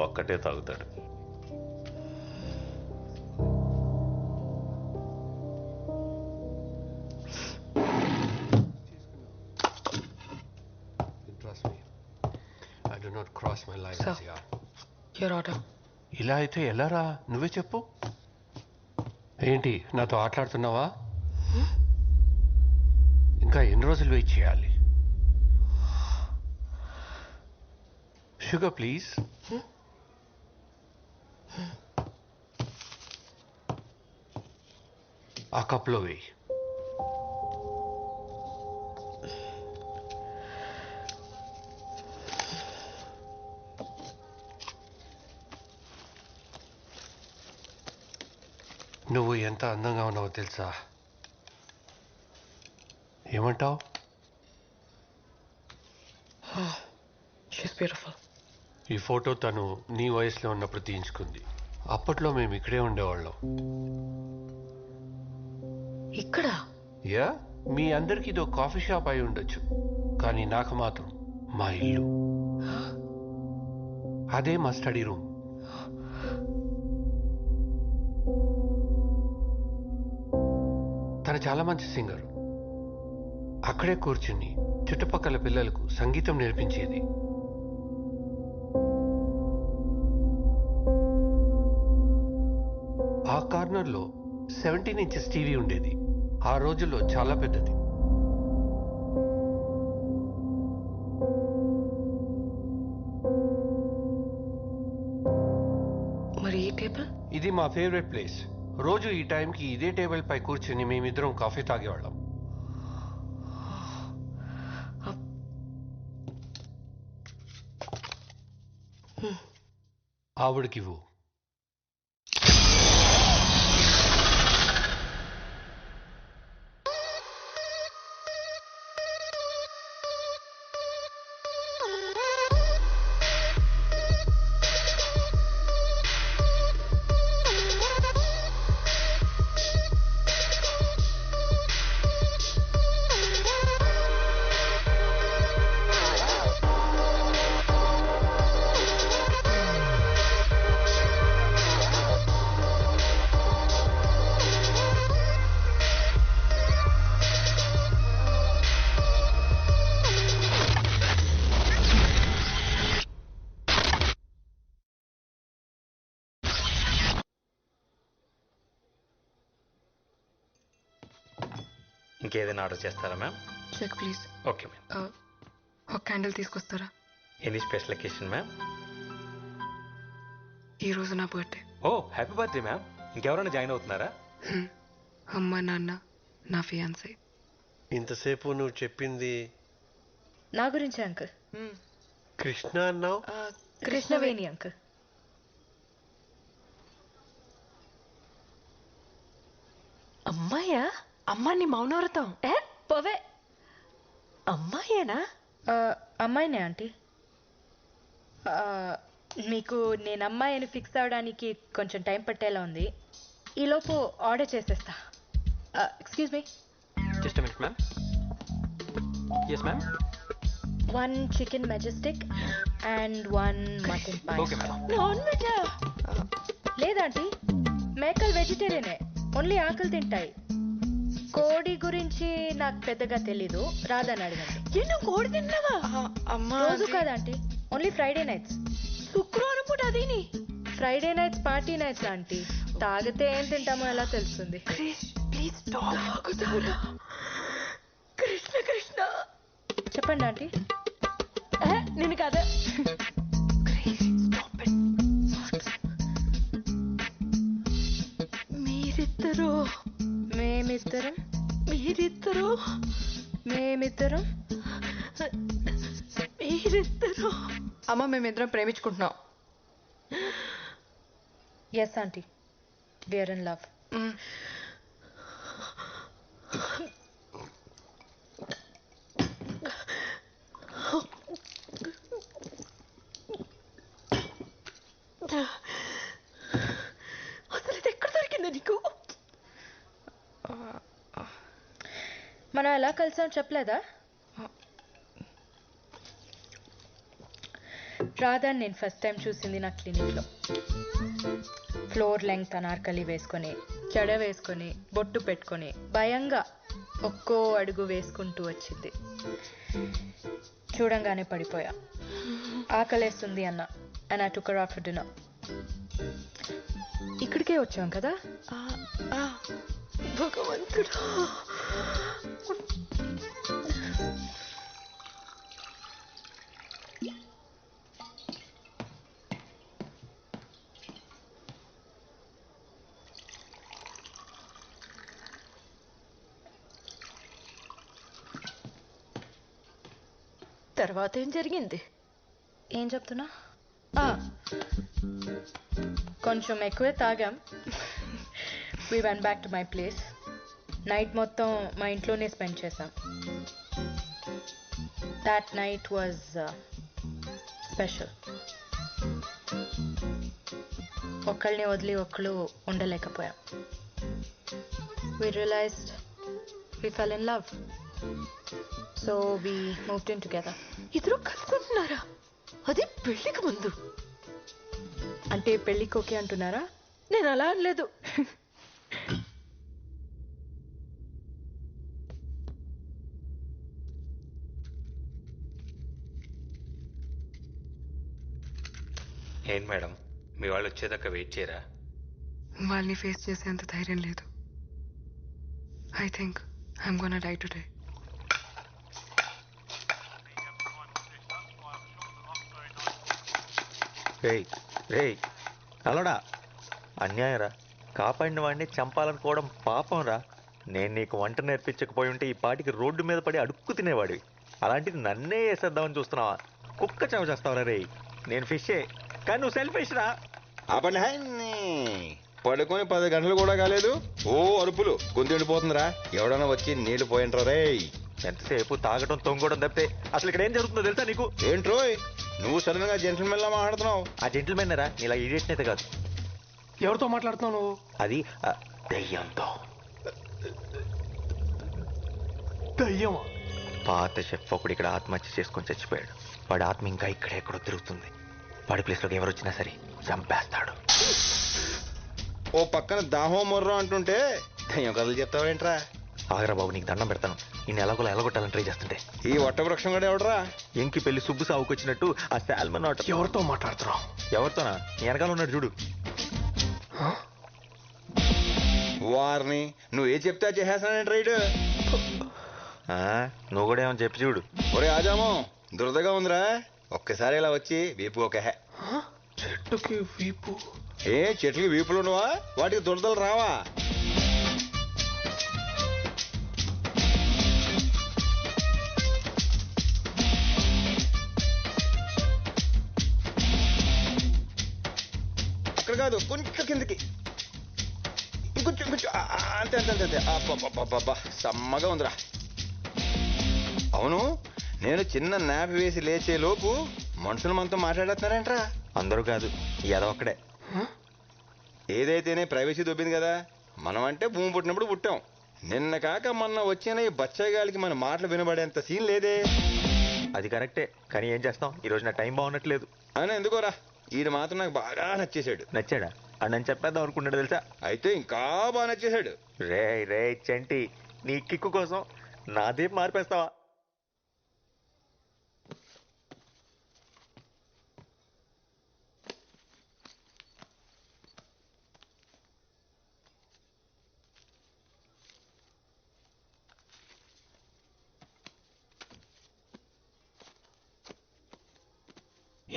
ఒక్కటే తాగుతాడు. Trust me. I do not cross my lines, Sir. yeah. Your order. ఇలా అయితే ఎలారా? నువ్వే చెప్పు. ఏంటి నాతో ఆటలాడుతున్నావా? ఇంకా ఎన్ని రోజులు వెయిట్ చేయాలి? Sugar please. ఆ కప్లో వేయి. నువ్వు ఎంత అందంగా ఉన్నావో తెలుసా? ఏమంటావు? She's beautiful. ఈ ఫోటో తను నీ వయసులో ఉన్నప్పుడు తీయించుకుంది. అప్పట్లో మేము ఇక్కడే ఉండేవాళ్ళం. ఇక్కడ? యా, మీ అందరికి ఇదో కాఫీ షాప్ అయి ఉండొచ్చు, కానీ నాకు మాత్రం మా ఇల్లు. అదే మా స్టడీ రూమ్. తను చాలా మంచి సింగర్. అక్కడే కూర్చుని చుట్టుపక్కల పిల్లలకు సంగీతం నేర్పించేది. ఆ కార్నర్లో 17 ఇంచెస్ టీవీ ఉండేది. ఆ రోజుల్లో చాలా పెద్దది. మరి ఈ టేబుల్? ఇది మా ఫేవరెట్ ప్లేస్. రోజు ఈ టైంకి ఇదే టేబుల్ పై కూర్చుని మేమిద్దరం కాఫీ తాగేవాళ్ళం. ఆవిడకివ్వు. ఇంకేదైనా ఆర్డర్ చేస్తారా ma'am? Check please. Okay ma'am. ఒక క్యాండిల్ తీసుకొస్తారా? Any special occasion ma'am? ఈ రోజు నా birthday. Oh happy birthday ma'am. ఇంకెవరైనా జాయిన్ అవుతున్నారా? అమ్మ, నాన్న, నా ఫియాన్సీ. ఇంతసేపు నువ్వు చెప్పింది నా గురించి అంకుల్. కృష్ణ అన్నావు? కృష్ణవేణి అంకుల్. అమ్మాయా? అమ్మాని మౌనవ్రతం. పోవే. అమ్మాయేనా? అమ్మాయినే ఆంటీ. మీకు నేను అమ్మాయి అని ఫిక్స్ అవడానికి కొంచెం టైం పట్టేలా ఉంది. ఈలోపు ఆర్డర్ చేసేస్తా. Excuse me. Just a minute ma'am. Yes ma'am. 1 chicken majestic and 1 mutton pie. Okay ma'am. Non veg? లేదంటీ, మేకల్ వెజిటేరియనే. ఓన్లీ ఆకలి తింటాయి. కోడి గురించి నాకు పెద్దగా తెలీదు, రాదని అడగండి. ఎన్నో కోడి తిన్నావా? అమ్మా రోజు కాదా ఆంటీ, ఓన్లీ ఫ్రైడే నైట్స్. శుక్రవారం పూట అదేని Friday nights party nights aunty. తాగితే ఏం తింటామో ఎలా తెలుస్తుంది? ప్లీజ్ కృష్ణ కృష్ణ చెప్పండి ఆంటీ. నేను కదా మీరిద్దరు మేమిద్దరం మీరిద్దరు మేమిద్దరం మీరిద్దరు అమ్మ మేమిద్దరం ప్రేమించుకుంటున్నాం. Yes aunty, we're in love. అసలు ఇది ఎక్కడ దొరికిందా నీకు? మనం ఎలా కలిసాం చెప్పలేదా? రాధాని నేను ఫస్ట్ టైం చూసింది నా క్లినిక్లో. ఫ్లోర్ లెంగ్త్ అనార్కలి వేసుకొని, జడ వేసుకొని, బొట్టు పెట్టుకొని, భయంగా ఒక్కో అడుగు వేసుకుంటూ వచ్చింది. చూడంగానే పడిపోయా. ఆకలేస్తుంది అన్న, and I took her out for dinner. ఇక్కడికే వచ్చాం కదా. భగవంతుడా, తర్వాత ఏం జరిగింది? ఏం చెప్తున్నా? కొంచెం ఎక్కువే తాగాం. We went back to my place. Night మొత్తం మా ఇంట్లోనే స్పెండ్ చేసాం. That night was special. ఒకళ్ళని వదిలి ఒకళ్ళు ఉండలేకపోయాం. We realised we fell in love. So we moved in together. ఇద్దరు కలుసుకుంటున్నారా? అది పెళ్లికి ముందు. అంటే పెళ్ళికి ఓకే అంటున్నారా? నేను అలా అనలేదు. ఏంటి మేడం, మీ వాళ్ళు వచ్చేదాకా వెయిట్ చేయరా? వాళ్ళని ఫేస్ చేసేంత ధైర్యం లేదు. I think I'm gonna die today. రేయ్ రేయ్ అలడా, అన్యాయం రా. కాపాడిన వాడిని చంపాలనుకోవడం పాపం రా. నేను నీకు వంట నేర్పించకపోయి ఉంటే ఈ పాటికి రోడ్డు మీద పడి అడుక్కు తినేవాడివి. అలాంటిది నన్నే వేసేద్దామని చూస్తున్నావా? కుక్క చెవ చేస్తావరా రేయ్. నేను ఫిషే, కానీ నువ్వు సెల్ఫిష్ రా. పడుకొని 10 గంటలు కూడా కాలేదు, ఓ అరుపులు, గొంతు ఎండిపోతుందిరా. ఎవడన్నా వచ్చి నీళ్లు పోయింట్రా రే. ఎంతసేపు తాగడం తొంగడం తప్పితే అసలు ఇక్కడ ఏం జరుగుతుందో తెలుసా నీకు? ఏంట్రోయ్ నువ్వు సడన్ గా జెంటిల్మెన్ లా మాట్లాడుతున్నావు? ఆ జెంటిల్మెన్ రా, ఇలా ఇడియట్ అయితే కాదు. ఎవరితో మాట్లాడుతున్నావు నువ్వు? అది దయ్యంతో. దయ్యమా? పాత షెఫ్ ఒకడు ఇక్కడ ఆత్మహత్య చేసుకొని చచ్చిపోయాడు. వాడి ఆత్మ ఇంకా ఇక్కడెక్కడో తిరుగుతుంది. వాడి ప్లేస్లోకి ఎవరు వచ్చినా సరే చంపేస్తాడు. ఓ పక్కన దాహం మొర్రం అంటుంటే దయ్యం కథలు చెప్తావేంట్రా? ఆగరా బాబు, నీకు దండం పెడతాను. నేను ఎలాగోలా ఎలగొట్టాలని ట్రై చేస్తుంటే ఈ వట్టవృక్షం కూడా ఎవడరా? ఎంకి పెళ్లి సుబ్బు సాగుకొచ్చినట్టు ఆ శాల్మన్ ఆట. ఎవరితో మాట్లాడుతున్నావు? ఎవరితోనా? నీ వెనకాల ఉన్నాడు చూడు. వారిని నువ్వు ఏ చెప్తే చేసేస్తానంటే రైడ్. నువ్వు కూడా ఏమని చెప్పి చూడు. ఒరే ఆజామో, దురదగా ఉందిరా, ఒక్కసారి ఇలా వచ్చి వీపు ఒక చెట్టుకి వీపు? ఏ చెట్లకి వీపులు ఉండవా? వాటికి దురదలు రావా? అక్కడ కాదు, కొంచెం కిందకి, ఇంకొంచెం కొంచెం, అంతే అంతే అంతే అంతే. అబ్బా సమ్మగా ఉందిరా. అవును, నేను చిన్న నాపి వేసి లేచే లోపు మనుషులు మనతో మాట్లాడేస్తున్నారంట్రా. అందరూ కాదు, ఏదొక్కడే. ఏదైతేనే ప్రైవసీ దొబ్బింది కదా. మనం అంటే భూమి పుట్టినప్పుడు పుట్టాం. నిన్న కాక మొన్న వచ్చిన ఈ బచ్చగాలికి మన మాటలు వినబడేంత సీన్ లేదే. అది కరెక్టే, కానీ ఏం చేస్తాం, ఈ రోజు నా టైం బాగున్నట్లేదు. అని ఎందుకోరా, ఈడు మాత్రం నాకు బాగా నచ్చేసాడు. నచ్చాడా? అని చెప్పేద్దాం అనుకున్నాడు తెలుసా. అయితే ఇంకా బాగా నచ్చేసాడు. రే రే చంటి, నీ కిక్కు కోసం నాదే మార్పేస్తావా?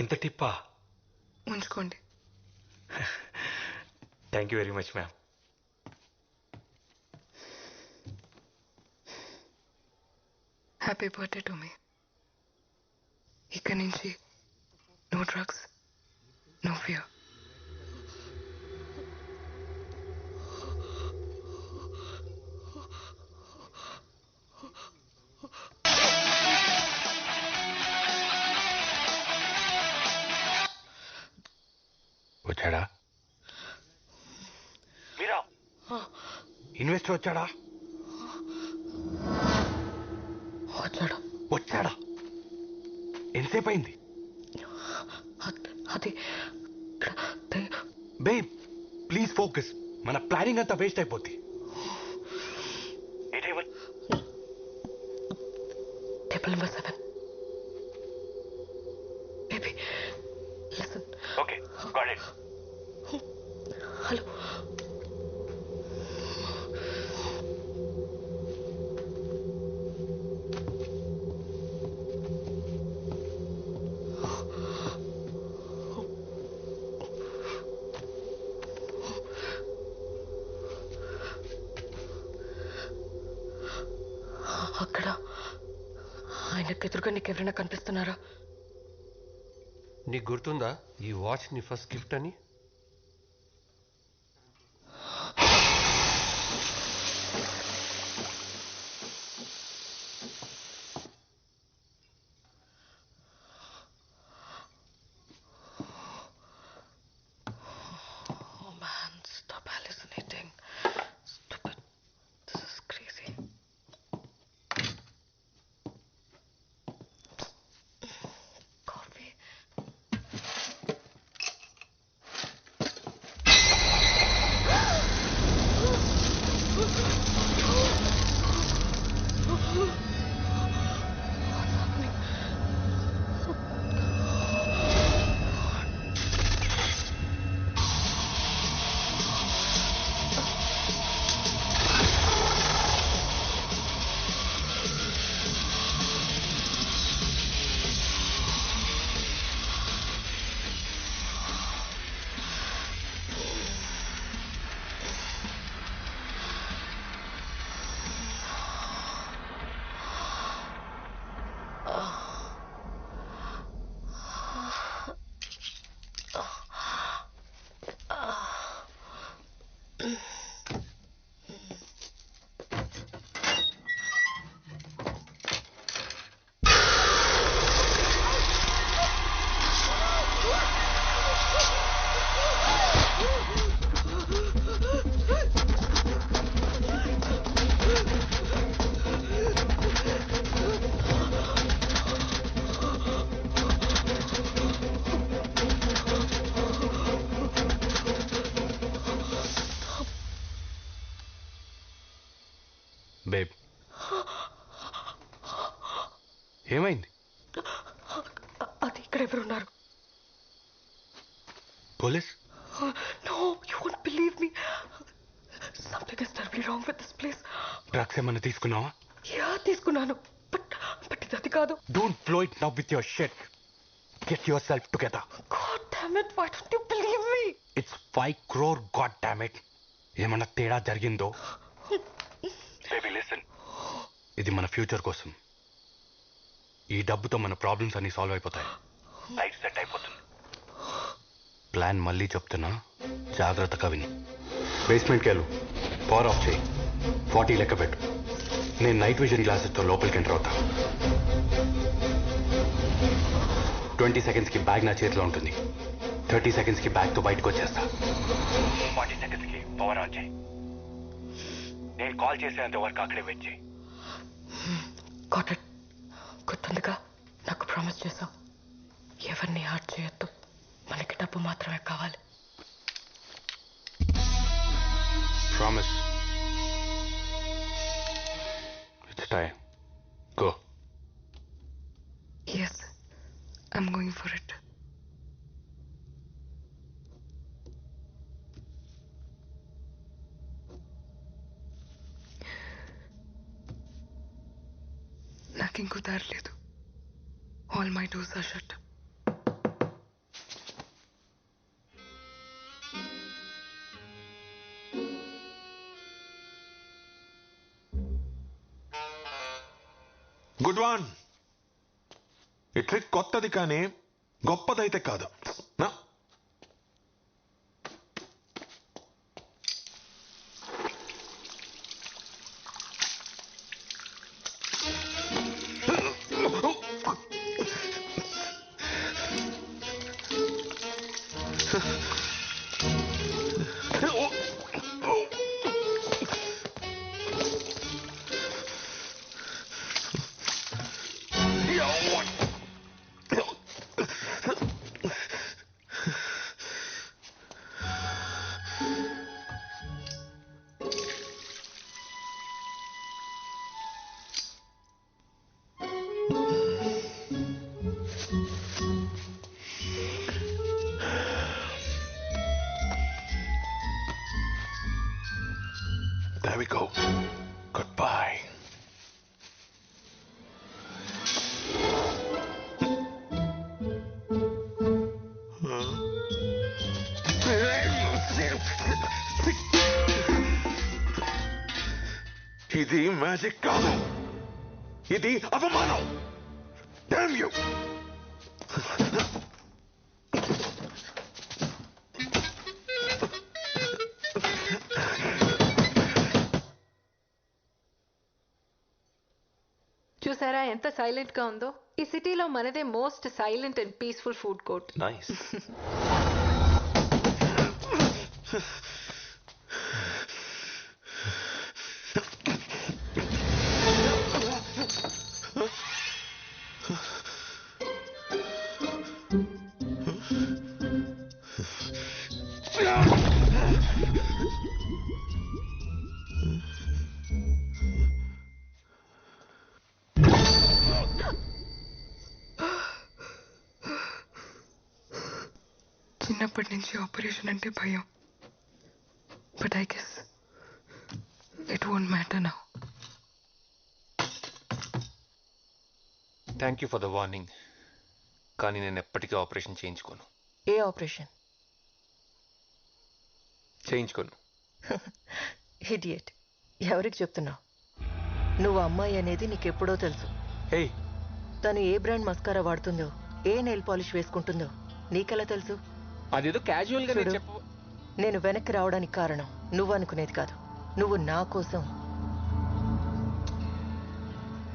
ఇంత టిప్పా? ఉంచుకోండి. Thank you very much ma'am. Happy birthday to me. ఇక్కడి నుంచి నో డ్రగ్స్, నో ఫియర్. వచ్చాడా? మీరా? ఇన్వెస్టర్ వచ్చాడా? వచ్చాడు. వచ్చాడా? ఎంతసేపు అయింది? అది బేబ్ ప్లీజ్ ఫోకస్. మన ప్లానింగ్ అంతా వేస్ట్ అయిపోద్ది. Table number 7. Baby listen. Okay got it. Hello. అక్కడ ఆయనకు ఎదురుగా నీకు ఎవరైనా కనిపిస్తున్నారా? నీకు గుర్తుందా ఈ వాచ్ నీ ఫస్ట్ గిఫ్ట్ అని? Oh man, stop hallucinating. Stupid. This is crazy. Coffee. Babe ఏమైంది? అది ఇక్కడ ఎవరున్నారు? Police? No, you won't believe me. Something is terribly wrong with this place. Drugs ఏమన్నా తీసుకున్నావా? యా తీసుకున్నాను. బట్ ఇది అది కాదు. Don't flow it now with your shit. Get your self together. God damn it, why don't you believe me? It's 5 crore, god damn it. ఏమన్నా తేడా జరిగిందో? Baby listen. ఇది మన ఫ్యూచర్ కోసం. ఈ డబ్బుతో మన ప్రాబ్లమ్స్ అన్ని సాల్వ్ అయిపోతాయి. లైఫ్ సెట్ అయిపోతుంది. ప్లాన్ మళ్ళీ చెప్తున్నా, జాగ్రత్తగా విని. బేస్మెంట్కి వెళ్ళు, పవర్ ఆఫ్ చేయి, 40 లెక్క పెట్టు. నేను నైట్ విజన్ గ్లాసెస్తో లోపలికి ఎంటర్ అవుతా. 20 సెకండ్స్కి బ్యాగ్ నా చేతిలో ఉంటుంది. 30 సెకండ్స్కి బ్యాగ్తో బయటకు వచ్చేస్తా. 40 సెకండ్స్కి పవర్ ఆన్ చేయి. నేను కాల్ చేసేంత వరకు అక్కడే వెయిట్ చేయి. Got it. గుర్తుందిగా, నాకు ప్రామిస్ చేశావు. ఎవరిని హార్ట్ చేయొద్దు, మనకి డబ్బు మాత్రమే కావాలి. Promise. It's time. Go. Yes, I'm going for it. నాకు ఇంకో దారి లేదు. All my doors are shut. Good one. ఈ ట్రిక్ కొత్తది కానీ గొప్పదైతే కాదు. నా There we go. Goodbye. ఇది మ్యాజిక్ కాదు, ఇది అవమానం. Damn you! చూసారా ఎంత సైలెంట్ గా ఉందో? ఈ సిటీలో మనదే most silent and peaceful food court. Nice. చిన్నప్పటి నుంచి ఆపరేషన్ అంటే భయం. But I guess it won't matter now. Thank you for the warning. కానీ నేను ఎప్పటికీ ఆపరేషన్ చేయించుకోను. ఏ ఆపరేషన్? చేయించుకోను. ఇడియట్. ఎవరికి చెప్తున్నావు? నువ్వు అమ్మాయి అనేది నీకెప్పుడో తెలుసు. హే, తను ఏ బ్రాండ్ మస్కారా వాడుతుందో, ఏ నెయిల్ పాలిష్ వేసుకుంటుందో నీకెలా తెలుసు? అదేదో క్యాజువల్ గా చెప్పు. నేను వెనక్కి రావడానికి కారణం నువ్వు అనుకునేది కాదు. నువ్వు నా కోసం,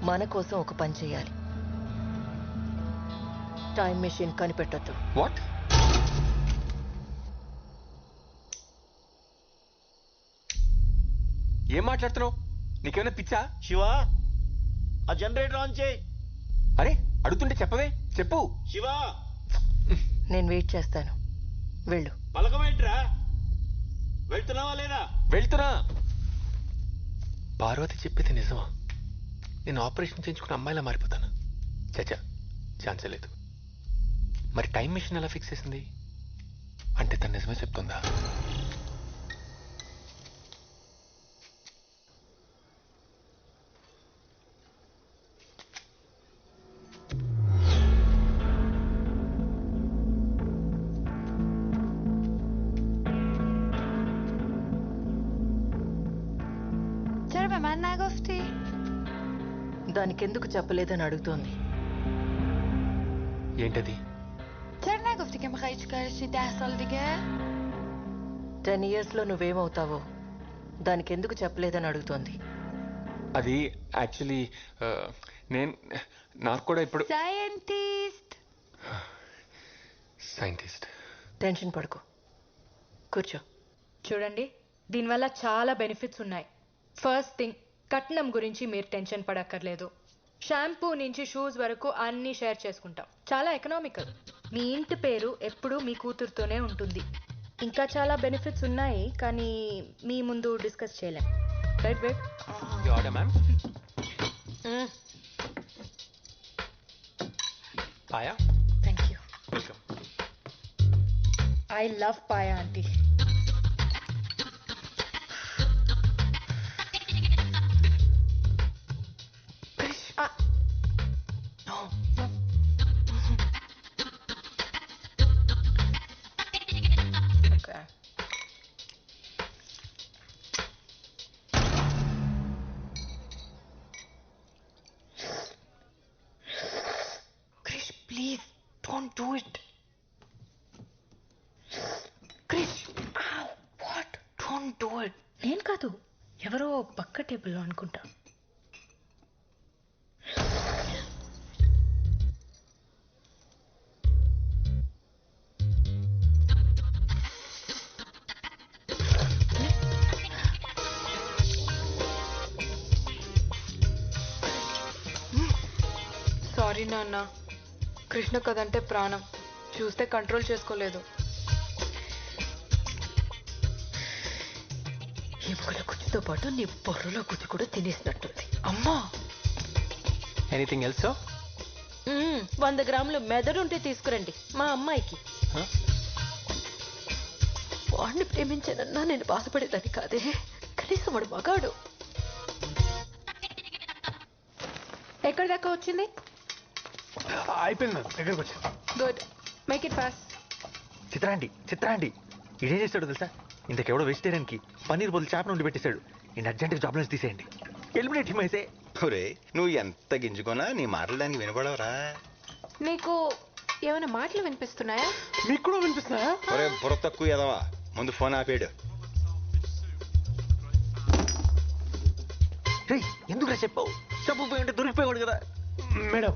మన కోసం ఒక పని చేయాలి. టైం మెషిన్ కనిపెట్టొద్దు. వాట్? ఏం మాట్లాడుతున్నావు? నీకేమైనా పిచ్చా? శివా, ఆ జనరేటర్ ఆన్ చేయి. అరే అడుగుతుంటే చెప్పవే. చెప్పు. శివా, నేను వెయిట్ చేస్తాను. వెళ్ళు. పలకమేంట్రా? వెళ్తున్నావా లేదా? వెళ్తున్నా. పార్వతి చెప్పేది నిజమా? నేను ఆపరేషన్ చేయించుకున్న అమ్మాయిలా మారిపోతాను? చచ్చా, ఛాన్సే లేదు. మరి టైం మిషన్ ఎలా ఫిక్స్ చేసింది? అంటే తను నిజమే చెప్తుందా? దానికెందుకు చెప్పలేదని అడుగుతోంది. ఏంటది? 10 years లో నువ్వేమవుతావో దానికెందుకు చెప్పలేదని అడుగుతోంది. అది యాక్చువల్లీ నాకు కూడా ఇప్పుడు సైంటిస్ట్. టెన్షన్ పడుకో, కూర్చో. చూడండి, దీనివల్ల చాలా బెనిఫిట్స్ ఉన్నాయి. ఫస్ట్ థింగ్, కట్నం గురించి మీరు టెన్షన్ పడక్కర్లేదు. షాంపూ నుంచి షూస్ వరకు అన్నీ షేర్ చేసుకుంటాం. చాలా ఎకనామికల్. మీ ఇంటి పేరు ఎప్పుడూ మీ కూతురుతోనే ఉంటుంది. ఇంకా చాలా బెనిఫిట్స్ ఉన్నాయి కానీ మీ ముందు డిస్కస్ చేయలేం. Right wait. You order ma'am. Paya. Thank you. Welcome. I love paya aunty. Krish, please, don't do it. Krish, ow, what? Don't do it. నేను కాదు, ఎవరో పక్క టేబుల్లో అనుకుంటా. సారీ నాన్న, కృష్ణ కదంటే ప్రాణం, చూస్తే కంట్రోల్ చేసుకోలేదు. ఎముకల గుజ్జుతో పాటు నీ బొర్రలో గుజ్జు కూడా తినేసినట్టుంది. అమ్మా, ఎనీథింగ్ ఎల్స్? 100 గ్రాములు మెదడుంటే తీసుకురండి మా అమ్మాయికి. వాడిని ప్రేమించానన్నా నేను బాధపడేదాన్ని కాదే, కనీసం వాడు మగాడు. ఎక్కడి దాకా వచ్చింది? అయిపోయింది మేడం, దగ్గరకు వచ్చి. Good, make it fast. చిత్రాండి ఇదేం చేస్తాడు తెలుసా? ఇంతకెవడో వెజిటేరియన్కి పన్నీర్ బదులు చేప నుండి పెట్టేశాడు. నేను అర్జెంట్గా జాబ్ నుంచి తీసేయండి. ఎలిమినేట్ హిమ్ అయితే. ఒరే, నువ్వు ఎంత గింజుకున్నా నీ మాటలు దానికి వినపడవరా? నీకు ఏమైనా మాటలు వినిపిస్తున్నాయా? మీకు కూడా వినిపిస్తున్నాయా? ఒరే బుర్ర తక్కువ ఎదవా, ముందు ఫోన్ ఆపేడు. ఎందుకు చెప్పావు? చెప్పపోయి ఉంటే దొరికిపోయాడు కదా. మేడం,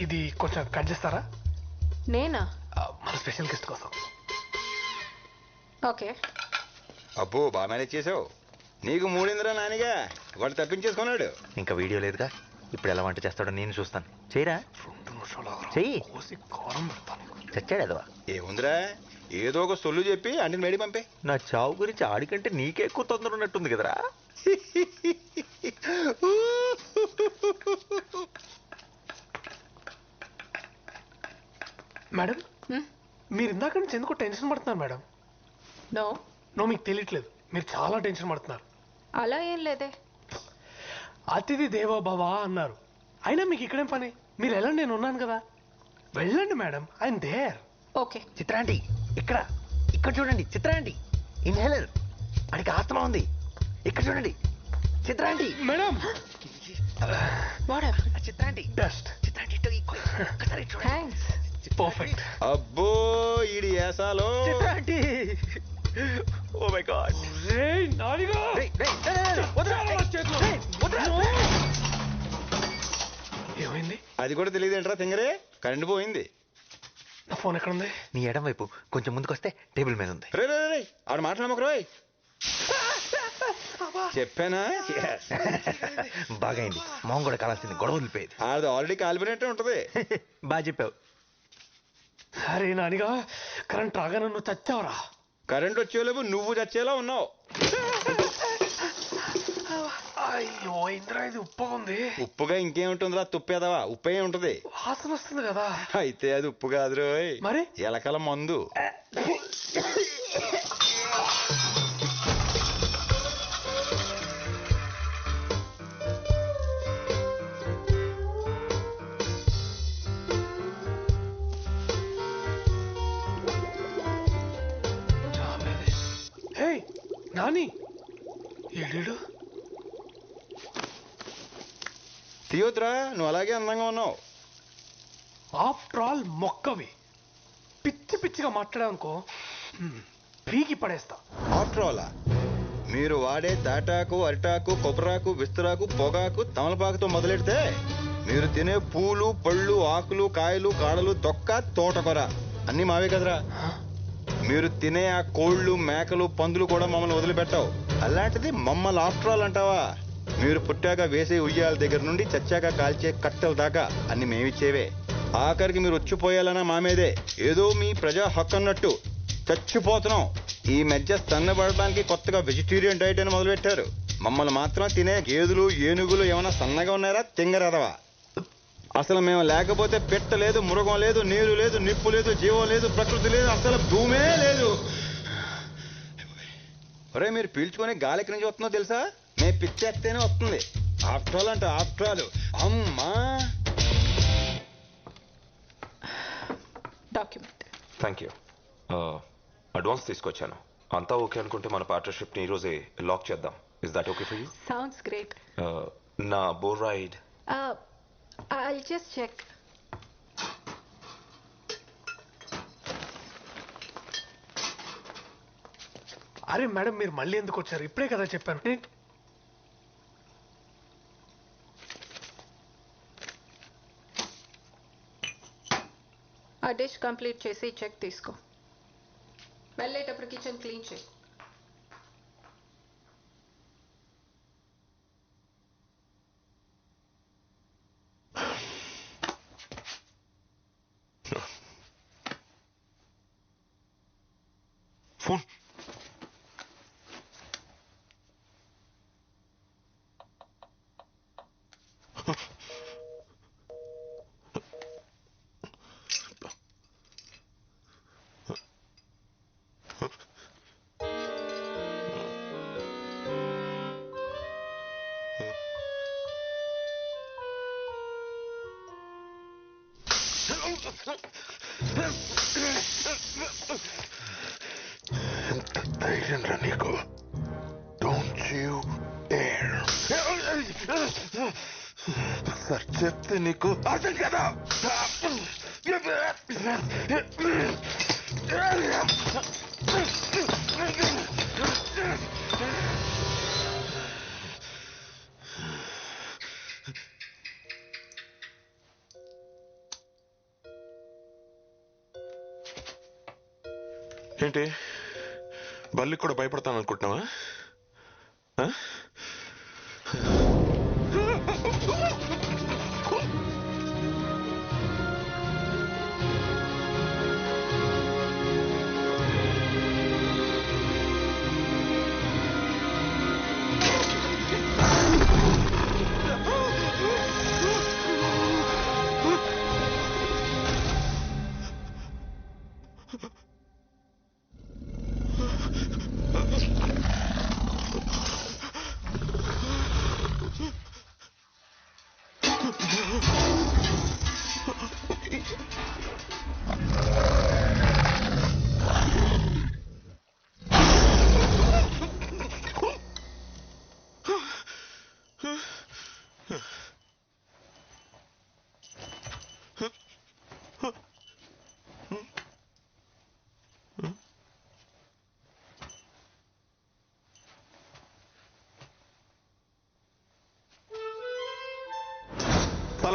ఇది కొంచెం కట్ చేస్తారా? నేనా? మన స్పెషల్ గెస్ట్ కోసం. ఓకే. అబ్బో, బాగా మేనేజ్ చేసావు. నీకు మూడిందిరా నానిగా, వాడు తప్పించేసుకున్నాడు. ఇంకా వీడియో లేదుగా, ఇప్పుడు ఎలా వంట చేస్తాడో నేను చూస్తాను. చేయరా, చెయ్యి. చచ్చాడు ఎదవా. ఏముందిరా, ఏదో ఒక సొల్లు చెప్పి అంటే మేడి పంపే. నా చావు గురించి ఆడికంటే నీకే ఎక్కువ తొందర ఉన్నట్టుంది కదరా. మేడం, మీరు ఇందాక నుంచి ఎందుకో టెన్షన్ పడుతున్నారు మేడం? నో నో, మీకు తెలియట్లేదు, మీరు చాలా టెన్షన్ పడుతున్నారు. అలా ఏం లేదే. అతిథి దేవో భవ అన్నారు, అయినా మీకు ఇక్కడేం పని? మీరు వెళ్ళండి, నేను ఉన్నాను కదా. వెళ్ళండి మేడం, ఐఎమ్ దేర్. ఓకే. చిత్రాంటి ఇక్కడ చూడండి. చిత్రాంటి ఇన్హేలర్, అడికి ఆస్తమా ఉంది. ఇక్కడ చూడండి చిత్రాంటి. మేడం, చిత్రాంటి బెస్ట్. చిత్రాంటి థ్యాంక్స్. పర్ఫెక్ట్. అబ్బో, ఈడి ఏసాలో చిత్రాంటి. Oh my God. ఏమైంది? అది కూడా తెలియదు ఏంట్రా తింగరే, కరెంట్ పోయింది. నా ఫోన్ ఎక్కడ ఉంది? నీ ఎడం వైపు కొంచెం ముందుకు వస్తే టేబుల్ మీద ఉంది. రే ఆడు మాట్లాడమకరోయ్. చెప్పానా? బాగైంది, మొహం కూడా కావాల్సింది, గొడవ వదిలిపోయేది. అది ఆల్రెడీ కాలిపోయినట్టే ఉంటది. బాగా చెప్పావు. సరే నానిగా, కరెంట్ రాగానే నువ్వు చచ్చావురా. కరెంట్ వచ్చేలేవు, నువ్వు చచ్చేలా ఉన్నావు. అయ్యో ఇంద్రా, ఇది ఉప్పుగా ఉంది. ఉప్పుగా ఇంకేముంటుందిరా, తుప్పేదవా, ఉప్పే ఉంటది. వాసన వస్తుంది కదా. అయితే అది ఉప్పు కాదు రోయ్, మరి ఎలకల మందు. హే నాని, ఏడేడు తీయొద్దురా, నువ్వు అలాగే అందంగా ఉన్నావు. ఆఫ్టర్ ఆల్ మొక్కవి పిచ్చి పిచ్చిగా మాట్లాడావనుకో, పీకి పడేస్తా. ఆఫ్టర్ ఆల్ మీరు వాడే తాటాకు, అరిటాకు, కొబ్బరాకు, విస్తరాకు, పొగాకు, తమలపాకుతో మొదలెడితే మీరు తినే పూలు, పళ్ళు, ఆకులు, కాయలు, కాడలు, తొక్క, తోటకూర అన్నీ మావే కదరా. మీరు తినే ఆ కోళ్ళు, మేకలు, పందులు కూడా మమ్మల్ని వదిలిపెట్టావు. అలాంటిది మమ్మల్ని ఆఫ్టర్ ఆల్ అంటావా? మీరు పుట్టాక వేసే ఉయ్యాల దగ్గర నుండి చచ్చాక కాల్చే కట్టెల దాకా అన్ని మేమిచ్చేవే. ఆఖరికి మీరు వచ్చిపోయాలన్నా మామేదే. ఏదో మీ ప్రజా హక్కు అన్నట్టు చచ్చిపోతున్నాం. ఈ మధ్య సన్నబడడానికి కొత్తగా వెజిటేరియన్ డైట్ అని మొదలుపెట్టారు. మమ్మల్ని మాత్రం తినే గేదెలు ఏనుగులు ఏమైనా సన్నగా ఉన్నారా తింగరదవా? అసలు మేము లేకపోతే పెట్ట లేదు, మృగం లేదు, నీరు లేదు, నిప్పు లేదు, జీవం లేదు, ప్రకృతి లేదు, అసలు భూమే లేదు. ఒరే మీరు పీల్చుకొని గాలి ఎక్కడి నుంచి వస్తుందో తెలుసా? మేము పిచ్చేస్తేనే వస్తుంది. ఆఫ్టర్ ఆల్ అంటే ఆఫ్టర్ ఆల్. అమ్మా డాక్యుమెంట్. Thank you. అడ్వాన్స్ తీసుకొచ్చాను. అంతా ఓకే అనుకుంటే మన పార్ట్నర్షిప్ని ఈరోజే లాక్ చేద్దాం. Is that okay for you? Sounds great. నా బోర్ రైడ్. I'll just check. అరే మేడం, మీరు మళ్ళీ ఎందుకు వచ్చారు? ఇప్పుడే కదా చెప్పాను. ఆ డిష్ కంప్లీట్ చేసి చెక్ తీసుకో. వెళ్ళేటప్పుడు కిచెన్ క్లీన్ చేయి. ఫోన్. ఎంత ధైర్యం రా నీకు? Don't you dare. సార్ చెప్తే నీకు అర్థం కదా? ఏంటి బల్లి కూడా భయపడతాను అనుకుంటున్నావా?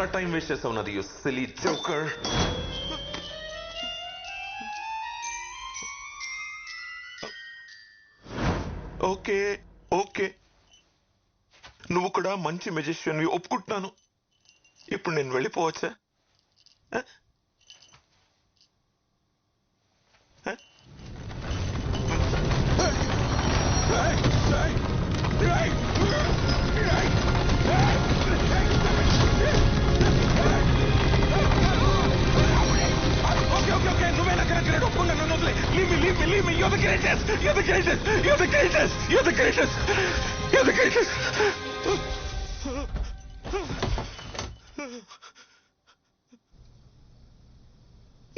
చాలా టైం వేస్ట్ చేస్తావు నాది, you silly joker. Okay okay, నువ్వు కూడా మంచి మెజిషియన్ ఒప్పుకుంటున్నాను. ఇప్పుడు నేను వెళ్ళిపోవచ్చా? Leave me, you're the greatest! You're the greatest! You're the greatest! You're the greatest! You're the greatest!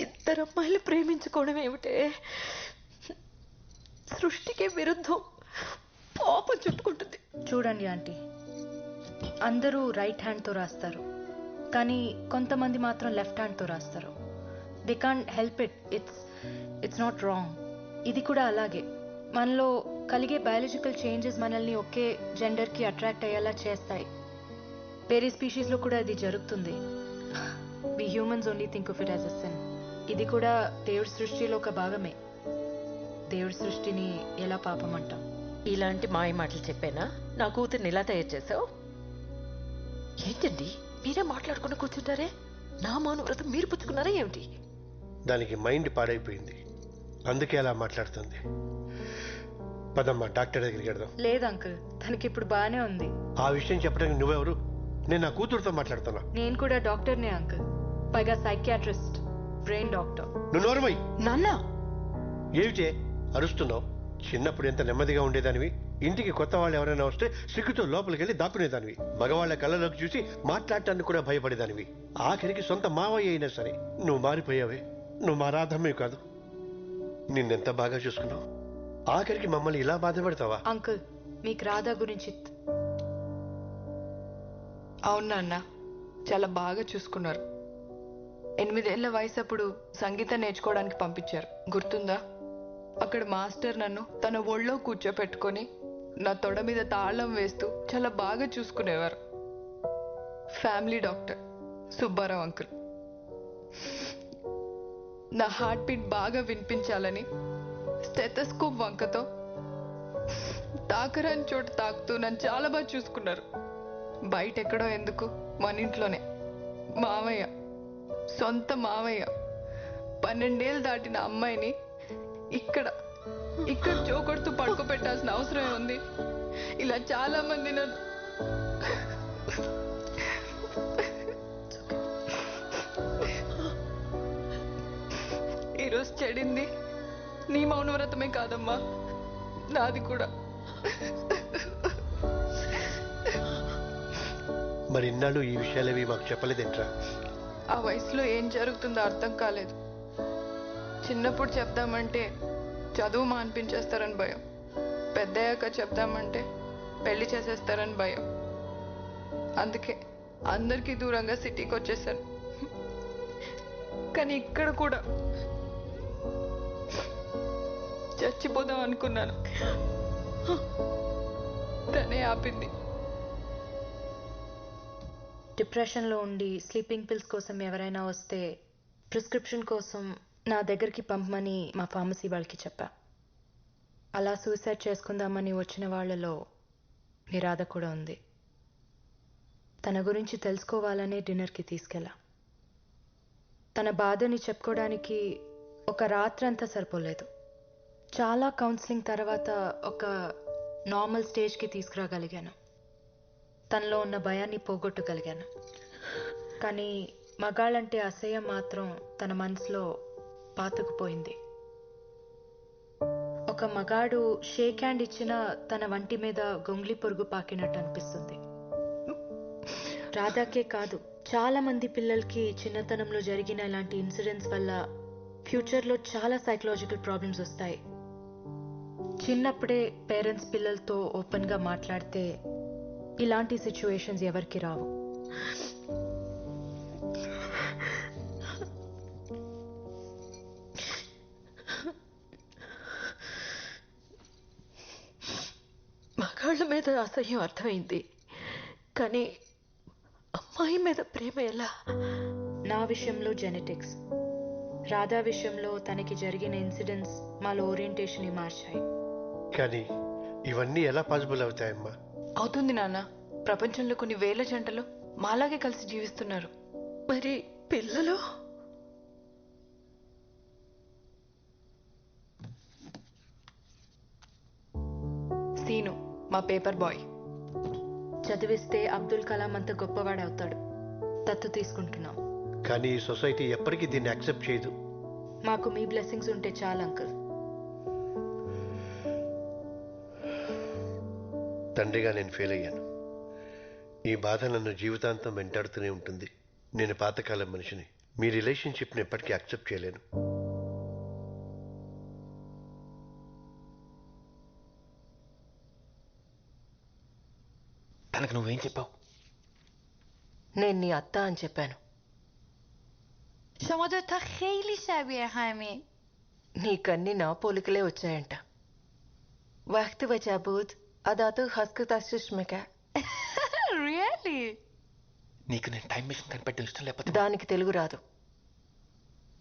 ఇద్దరు అమ్మాయిలు ప్రేమించుకోవడం ఏమిటే? సృష్టికి విరుద్ధం. పాపం చుట్టుకుంటుంది. చూడండి ఆంటీ, అందరూ రైట్ హ్యాండ్తో రాస్తారు, కానీ కొంతమంది మాత్రం లెఫ్ట్ హ్యాండ్తో రాస్తారు. They can't help it. It's not wrong. ఇది కూడా అలాగే. మనలో కలిగే బయాలజికల్ చేంజెస్ మనల్ని ఒకే జెండర్కి అట్రాక్ట్ అయ్యేలా చేస్తాయి. వేరే స్పీషీస్లో కూడా అది జరుగుతుంది. We humans only think of it as a sin. ఇది కూడా దేవుడి సృష్టిలో ఒక భాగమే. దేవుడి సృష్టిని ఎలా పాపం అంటాం? ఇలాంటి మాయ మాటలు చెప్పానా? నా కూతుర్ని ఇలా తయారు చేసావు ఏంటండి? మీరే మాట్లాడుకుని కూర్చుంటారే. నా మౌన వ్రతం మీరు పుచ్చుకున్నారా ఏమిటి? దానికి మైండ్ పాడైపోయింది. అందుకే అలా మాట్లాడుతుంది. పదమ్మా డాక్టర్ దగ్గరికి వెళ్దాం. లేదు అంకుల్, తనకి ఇప్పుడు బాగానే ఉంది. ఆ విషయం చెప్పడానికి నువ్వెవరు? నేను నా కూతురుతో మాట్లాడుతున్నా. నేను కూడా డాక్టర్నే అంకుల్, పైగా సైకియాట్రిస్ట్, బ్రెయిన్ డాక్టర్. నువ్వు నోరుమై. నాన్న ఏమిటే అరుస్తున్నావు? చిన్నప్పుడు ఎంత నెమ్మదిగా ఉండేదానివి. ఇంటికి కొత్త వాళ్ళు ఎవరైనా వస్తే సిగ్గుతో లోపలికి వెళ్ళి దాక్కునేదానివి. మగవాళ్ల కళ్ళలోకి చూసి మాట్లాడటానికి కూడా భయపడేదానివి. ఆఖరికి సొంత మావయ్య అయినా సరే నువ్వు మారిపోయావే. నువ్వు మా రాధమ్మే కాదు. నిన్నెంత బాగా చూసుకున్నావు. ఆఖరికి మమ్మల్ని ఇలా బాధపడతావా? అంకుల్, మీకు రాధా గురించి అవును నాన్న, చాలా బాగా చూసుకున్నారు. 8 ఏళ్ల వయసు అప్పుడు సంగీతం నేర్చుకోవడానికి పంపించారు, గుర్తుందా? అక్కడ మాస్టర్ నన్ను తన ఒళ్ళో కూర్చోపెట్టుకొని నా తొడ మీద తాళం వేస్తూ చాలా బాగా చూసుకునేవారు. Family doctor Subbarao uncle. నా హార్ట్ బీట్ బాగా వినిపించాలని స్టెథోస్కోప్ వంకతో తాకరాని చోట తాకుతూ నన్ను చాలా బాగా చూసుకున్నారు. బయట ఎక్కడో ఎందుకు, మన ఇంట్లోనే. మావయ్య, సొంత మావయ్య 12 ఏళ్ళు దాటిన అమ్మాయిని ఇక్కడ చోకొడుతూ పడుకోబెట్టాల్సిన అవసరం ఉంది? ఇలా చాలా మంది నన్ను ఈరోజు చెడింది నీ మౌనవ్రతమే కాదమ్మా, నాది కూడా. మరి ఇన్నాళ్ళు ఈ విషయాలేవి మాకు చెప్పలేదేంట్రా? ఆ వయసులో ఏం జరుగుతుందో అర్థం కాలేదు. చిన్నప్పుడు చెప్దామంటే చదువు మాన్పించేస్తారని భయం, పెద్దయ్యాక చెప్దామంటే పెళ్లి చేసేస్తారని భయం. అందుకే అందరికీ దూరంగా సిటీకి వచ్చేసాను. కానీ ఇక్కడ కూడా చచ్చిపోదాం అనుకున్నాను, తనే ఆపింది. డిప్రెషన్లో ఉండి స్లీపింగ్ పిల్స్ కోసం ఎవరైనా వస్తే ప్రిస్క్రిప్షన్ కోసం నా దగ్గరికి పంపమని మా ఫార్మసీ వాళ్ళకి చెప్పా. అలా సూసైడ్ చేసుకుందామని వచ్చిన వాళ్ళలో నిరాధ కూడా ఉంది. తన గురించి తెలుసుకోవాలనే డిన్నర్కి తీసుకెళ్ళా. తన బాధని చెప్పుకోవడానికి ఒక రాత్రంతా సరిపోలేదు. చాలా కౌన్సిలింగ్ తర్వాత ఒక నార్మల్ స్టేజ్కి తీసుకురాగలిగాను. తనలో ఉన్న భయాన్ని పోగొట్టగలిగాను. కానీ మగాళ్ళంటే అసహ్యం మాత్రం తన మనసులో పాతుకుపోయింది. ఒక మగాడు షేక్ హ్యాండ్ ఇచ్చినా తన వంటి మీద గొంగ్లి పొరుగు పాకినట్టు అనిపిస్తుంది. రాధాకే కాదు, చాలా మంది పిల్లలకి చిన్నతనంలో జరిగిన ఇలాంటి ఇన్సిడెంట్స్ వల్ల ఫ్యూచర్లో చాలా సైకలాజికల్ ప్రాబ్లమ్స్ వస్తాయి. చిన్నప్పుడే పేరెంట్స్ పిల్లలతో ఓపెన్గా మాట్లాడితే ఇలాంటి సిచ్యువేషన్స్ ఎవరికి రావు. మగాళ్ళ మీద అసహ్యం అర్థమైంది, కానీ అమ్మాయి మీద ప్రేమ ఎలా? నా విషయంలో జెనెటిక్స్, రాధా విషయంలో తనకి జరిగిన ఇన్సిడెంట్స్ మాలో ఓరియంటేషన్ మార్చాయి. కానీ ఇవన్నీ ఎలా పాసిబుల్ అవుతాయమ్మా? అవుతుంది నాన్న. ప్రపంచంలో కొన్ని వేల జంటలు మాలాగే కలిసి జీవిస్తున్నారు. మరి పిల్లలు? సీను మా పేపర్ బాయ్. చదివిస్తే అబ్దుల్ కలాం అంత గొప్పవాడవుతాడు. దత్తు తీసుకుంటున్నాం. కానీ ఈ సొసైటీ ఎప్పటికీ దీన్ని యాక్సెప్ట్ చేయదు. మాకు మీ బ్లెస్సింగ్స్ ఉంటే చాలు అంకుల్. తండ్రిగా నేను ఫెయిల్ అయ్యాను. ఈ బాధ నన్ను జీవితాంతం వెంటాడుతూనే ఉంటుంది. నేను పాతకాలం మనిషిని. మీ రిలేషన్షిప్ని ఎప్పటికీ యాక్సెప్ట్ చేయలేను. తనకు నువ్వేం చెప్పావు? నేను నీ అత్త అని చెప్పాను. شما دوتا خیلی شبیه همین. నీకన్నీ నా పోలికలే వచ్చాయంట. వక్తి వచా బూత్ అదాతో హస్కు తస్సుష్మిక. Really? నీకు నేను టైం మిషన్ కనిపెట్టడం ఇష్టం లేకపోతే దానికి తెలుగు రాదు.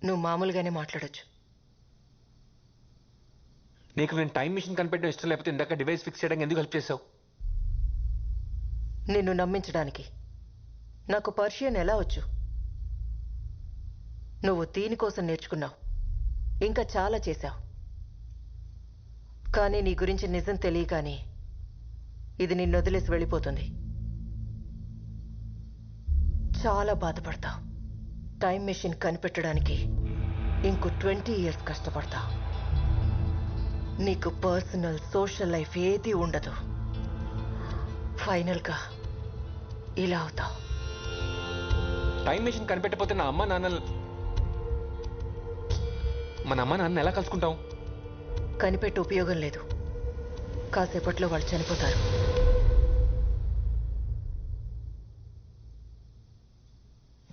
నువ్వు మామూలుగానే మాట్లాడొచ్చు. నీకు నేను టైం మిషన్ కనిపెట్టడం ఇష్టం లేకపోతే ఇందాక డివైస్ ఫిక్స్ చేయడానికి ఎందుకు హెల్ప్ చేసావు? నిన్ను నమ్మించడానికి. నాకు పర్షియన్ ఎలా వచ్చు? నువ్వు దీనికోసం నేర్చుకున్నావు, ఇంకా చాలా చేశావు. కానీ నీ గురించి నిజం తెలియగానే ఇది నిన్ను వదిలేసి వెళ్ళిపోతుంది. చాలా బాధపడతావు. టైం మెషిన్ కనిపెట్టడానికి ఇంకో 20 years కష్టపడతావు. నీకు పర్సనల్ సోషల్ లైఫ్ ఏదీ ఉండదు. ఫైనల్గా ఇలా అవుతావు. టైం మెషిన్ కనిపెట్టకపోతే నా అమ్మ నాన్న మన అమ్మ నాన్న ఎలా కలుసుకుంటాం? కనిపెట్టి ఉపయోగం లేదు. కాసేపట్లో వాళ్ళు చనిపోతారు.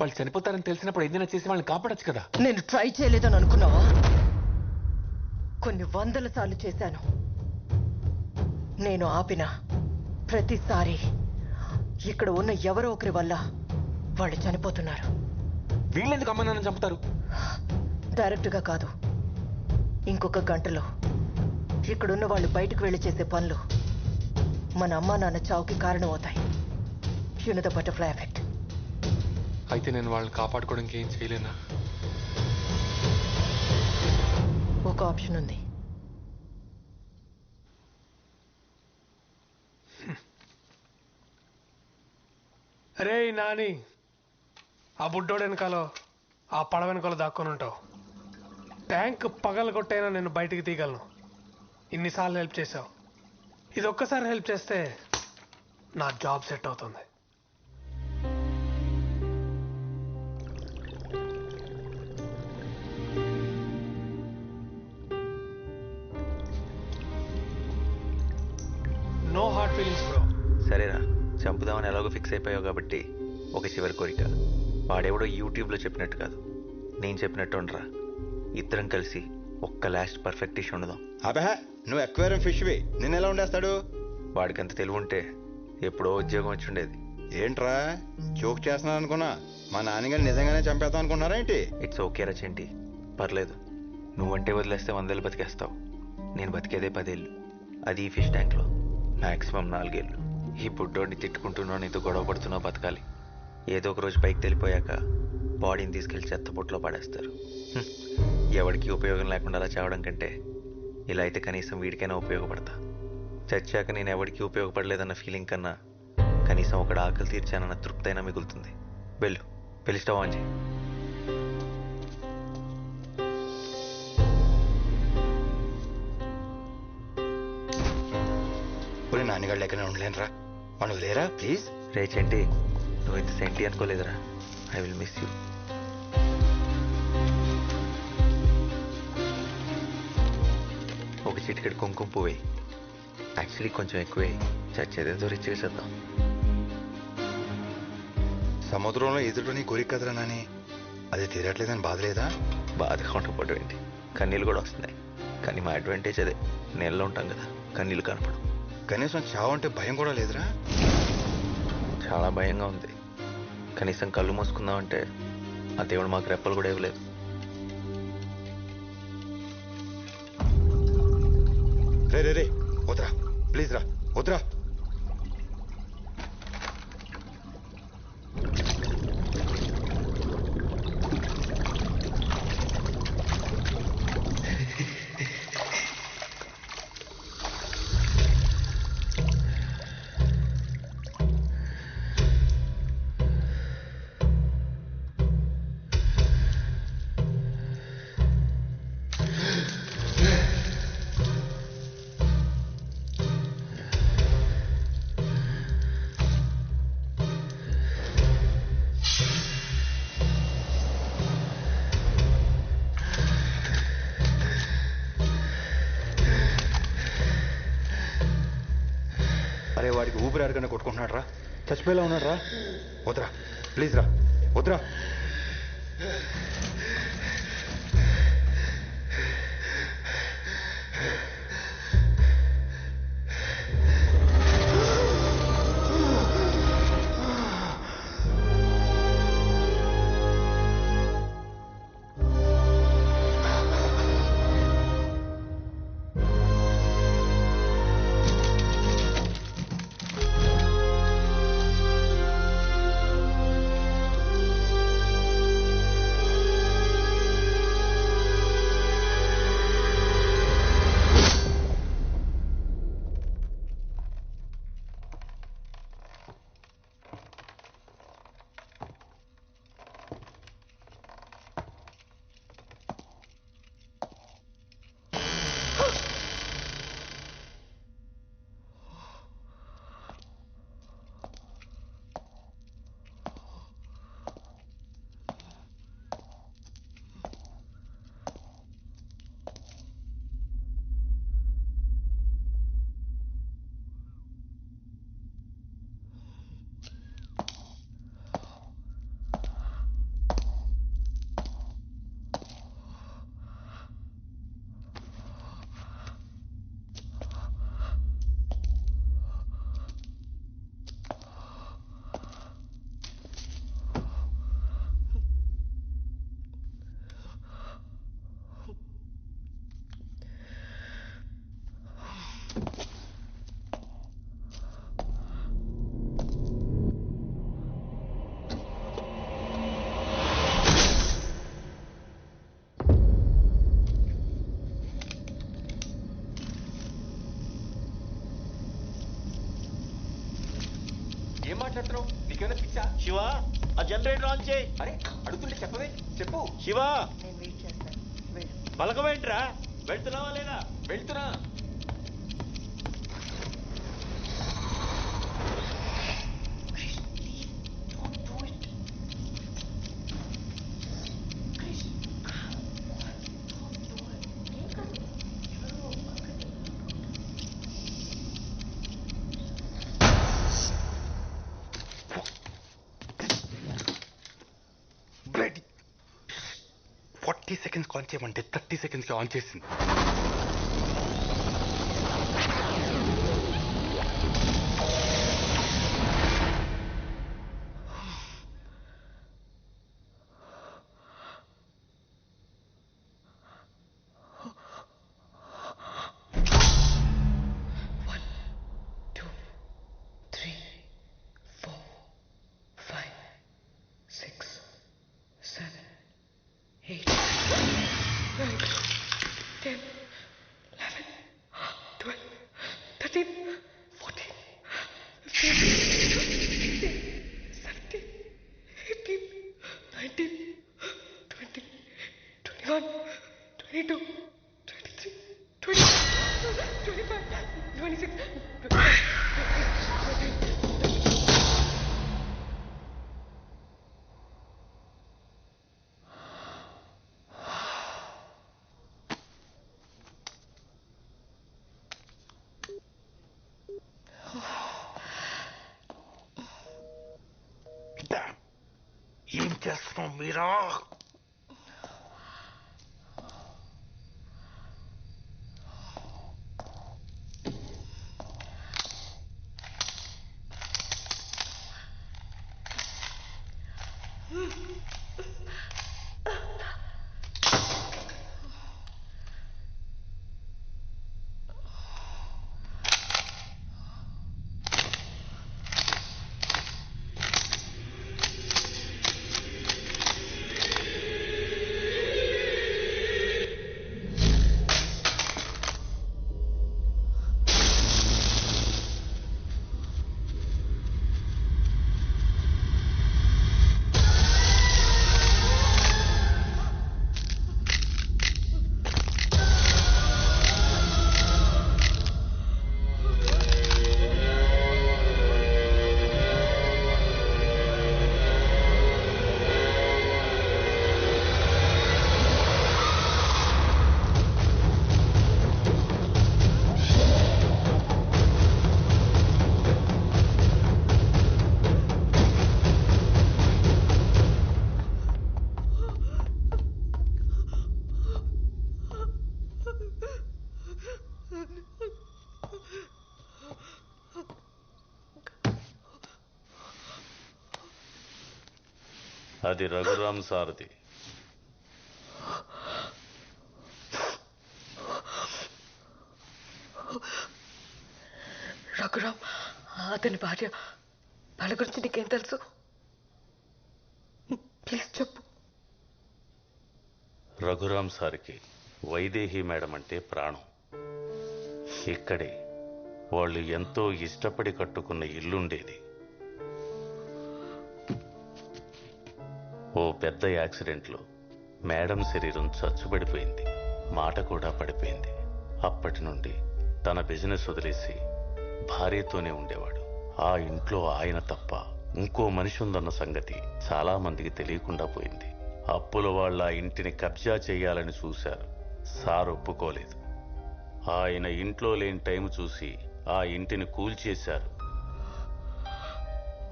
వాళ్ళు చనిపోతారని తెలిసినప్పుడు ఏదైనా చేసి వాళ్ళని కాపాడచ్చు కదా. నేను ట్రై చేయలేదని అనుకున్నావా? కొన్ని 100 సార్లు చేశాను. నేను ఆపిన ప్రతిసారి ఇక్కడ ఉన్న ఎవరో ఒకరి వల్ల వాళ్ళు చనిపోతున్నారు. వీళ్ళెందుకు అమ్మ నాన్న చంపుతారు? డైరెక్ట్గా కాదు, ఇంకొక గంటలో ఇక్కడున్న వాళ్ళు బయటకు వెళ్ళి చేసే పనులు మన అమ్మా నాన్న చావుకి కారణమవుతాయి. You know the butterfly effect. అయితే నేను వాళ్ళని కాపాడుకోవడానికి ఏం చేయలేనా? ఒక ఆప్షన్ ఉంది. అరే నాని, ఆ బుడ్డోడు వెనకాలో ఆ పడవ వెనకాల దాక్కొని ఉంటావు. ట్యాంక్ పగలగొట్టైనా నేను బయటికి తీయగలను. ఇన్నిసార్లు హెల్ప్ చేసావు. ఇది ఒక్కసారి హెల్ప్ చేస్తే నా జాబ్ సెట్ అవుతుంది. No hard feelings bro. సరేరా, చంపుదామని ఎలాగో ఫిక్స్ అయిపోయావు కాబట్టి ఒక చివరి కోరిక. వాడెవడో యూట్యూబ్లో చెప్పినట్టు కాదు, నేను చెప్పినట్టు ఉండరా. ఇద్దరం కలిసి ఒక్క లాస్ట్ పర్ఫెక్ట్ డిష్ ఉండదాం. అబహ, నువ్వు అక్వేరియం ఫిష్వి, నిన్ను ఎలా ఉండేస్తాడు? వాడికి అంత తెలివి ఉంటే ఎప్పుడో ఉద్యోగం వచ్చి ఉండేది. ఏంట్రా జోక్ చేస్తున్నాను అనుకున్నా? మా నాన్నగారు నిజంగానే చంపేద్దాం అనుకున్నారా ఏంటి? ఇట్స్ ఓకే రా చెంటి, పర్లేదు. నువ్వంటే వదిలేస్తే 100 ఏళ్ళు బతికేస్తావు. నేను బతికేదే 10 ఏళ్ళు, అది ఈ ఫిష్ ట్యాంక్లో. మ్యాక్సిమం 4 ఏళ్ళు. ఈ బుడ్డోడిని తిట్టుకుంటున్నావు, నీతో గొడవ పడుతున్నావు, బతకాలి. ఏదో ఒక రోజు పైకి తెలిపోయాక బాడీని తీసుకెళ్లి చెత్తపుట్లో పడేస్తారు. ఎవరికి ఉపయోగం లేకుండా అలా చావడం కంటే ఇలా అయితే కనీసం వీడికైనా ఉపయోగపడతా. చచ్చాక నేను ఎవరికి ఉపయోగపడలేదన్న ఫీలింగ్ కన్నా కనీసం ఒకటి ఆకలి తీర్చానన్న తృప్తి అయినా మిగులుతుంది. వెళ్ళు, వెళ్ళి స్టవ్ ఆన్ చేయి. నాన్నగారు లెక్కనే ఉండలేనురా, మనం లేరా ప్లీజ్. రే చెంటి, నువ్వు ఇంత సెంటి అనుకోలేదురా. I will miss you. ఒక చిటికెడు కుంకుమ పువ్వు వేయి. యాక్చువల్లీ కొంచెం ఎక్కువే, చచ్చేదేదో రిచ్ చేసేద్దాం. సముద్రంలో ఎదురుని కోరిక కదరా నాని, అది తీరట్లేదని బాధ లేదా? బాధగా ఉండకపోవడం ఏంటి, కన్నీళ్ళు కూడా వస్తున్నాయి. కానీ మా అడ్వాంటేజ్ అదే, నీళ్ళలో ఉంటాం కదా, కన్నీళ్ళు కనపడం. కనీసం చావు అంటే భయం కూడా లేదురా? చాలా భయంగా ఉంది. కనీసం కళ్ళు మూసుకుందామంటే ఆ దేవుడు మాకు రెప్పలు కూడా ఇవ్వలేదు. రే రే రే, వద్దురా ప్లీజ్ రా, వద్దురా. అరే వాడికి ఊపిరి ఆడకన్నా కొట్టుకుంటున్నాడు రా, చచ్చిపోయేలా ఉన్నాడు రా. వద్దురా ప్లీజ్ రా, వద్దురా. ఏం మాట్లాడుతున్నావు? నీకేమైనా పిచ్చా? శివ ఆ జనరేటర్ ఆన్ చేయి. అరే అడుగుతుంటే చెప్పవే, చెప్పు. శివ నేను వెయిట్ చేస్తాను. వెళ్ళు. పలకమేంట్రా? వెళ్తున్నావా లేదా? వెళ్తున్నా. బ్లడీ 40 seconds ఆన్ చేయమంటే 30 seconds ఆన్ చేసింది. ఏం చేస్తున్నావు మీరా? అది రఘురామ్ సారథి. రఘురామ్ అతని భార్య, వాళ్ళ గురించి నీకేం తెలుసు? ప్లీజ్ చెప్పు. రఘురామ్ సార్కి వైదేహి మేడం అంటే ప్రాణం. ఇక్కడే వాళ్ళు ఎంతో ఇష్టపడి కట్టుకున్న ఇల్లుండేది. ఓ పెద్ద యాక్సిడెంట్లో మేడం శరీరం చచ్చుబడిపోయింది, మాట కూడా పడిపోయింది. అప్పటి నుండి తన బిజినెస్ వదిలేసి భార్యతోనే ఉండేవాడు. ఆ ఇంట్లో ఆయన తప్ప ఇంకో మనిషి ఉందన్న సంగతి చాలా మందికి తెలియకుండా పోయింది. అప్పుల వాళ్ళ ఇంటిని కబ్జా చేయాలని చూశారు. సార్ ఒప్పుకోలేదు. ఆయన ఇంట్లో లేని టైం చూసి ఆ ఇంటిని కూల్చేశారు.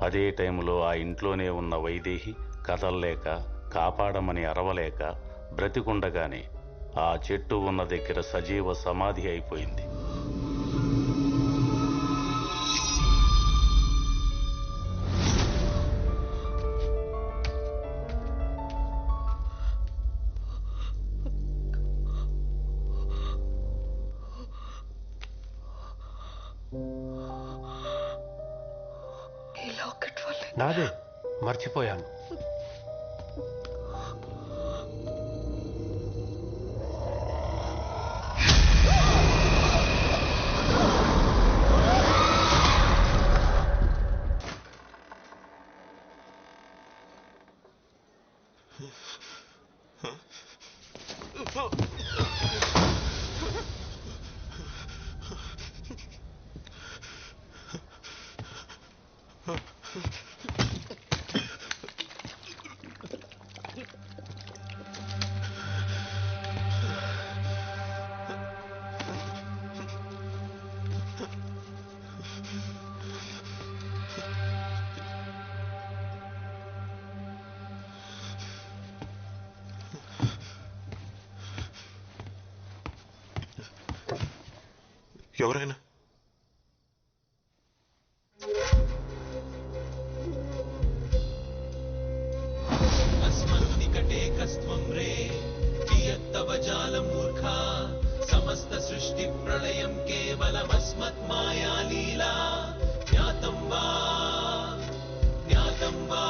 అదే టైంలో ఆ ఇంట్లోనే ఉన్న వైదేహి కదల్లేక, కాపాడమని అరవలేక బ్రతికుండగానే ఆ చెట్టు ఉన్న దగ్గర సజీవ సమాధి అయిపోయింది. నాదే, మర్చిపోయాను. ఎవరైనా अस्मन्निकटे कस्त्वं रे कियत्तव जालं मूर्खा समस्त सृष्टि प्रलयं केवलमस्मत् माया लीला ज्ञातं वा ज्ञातं वा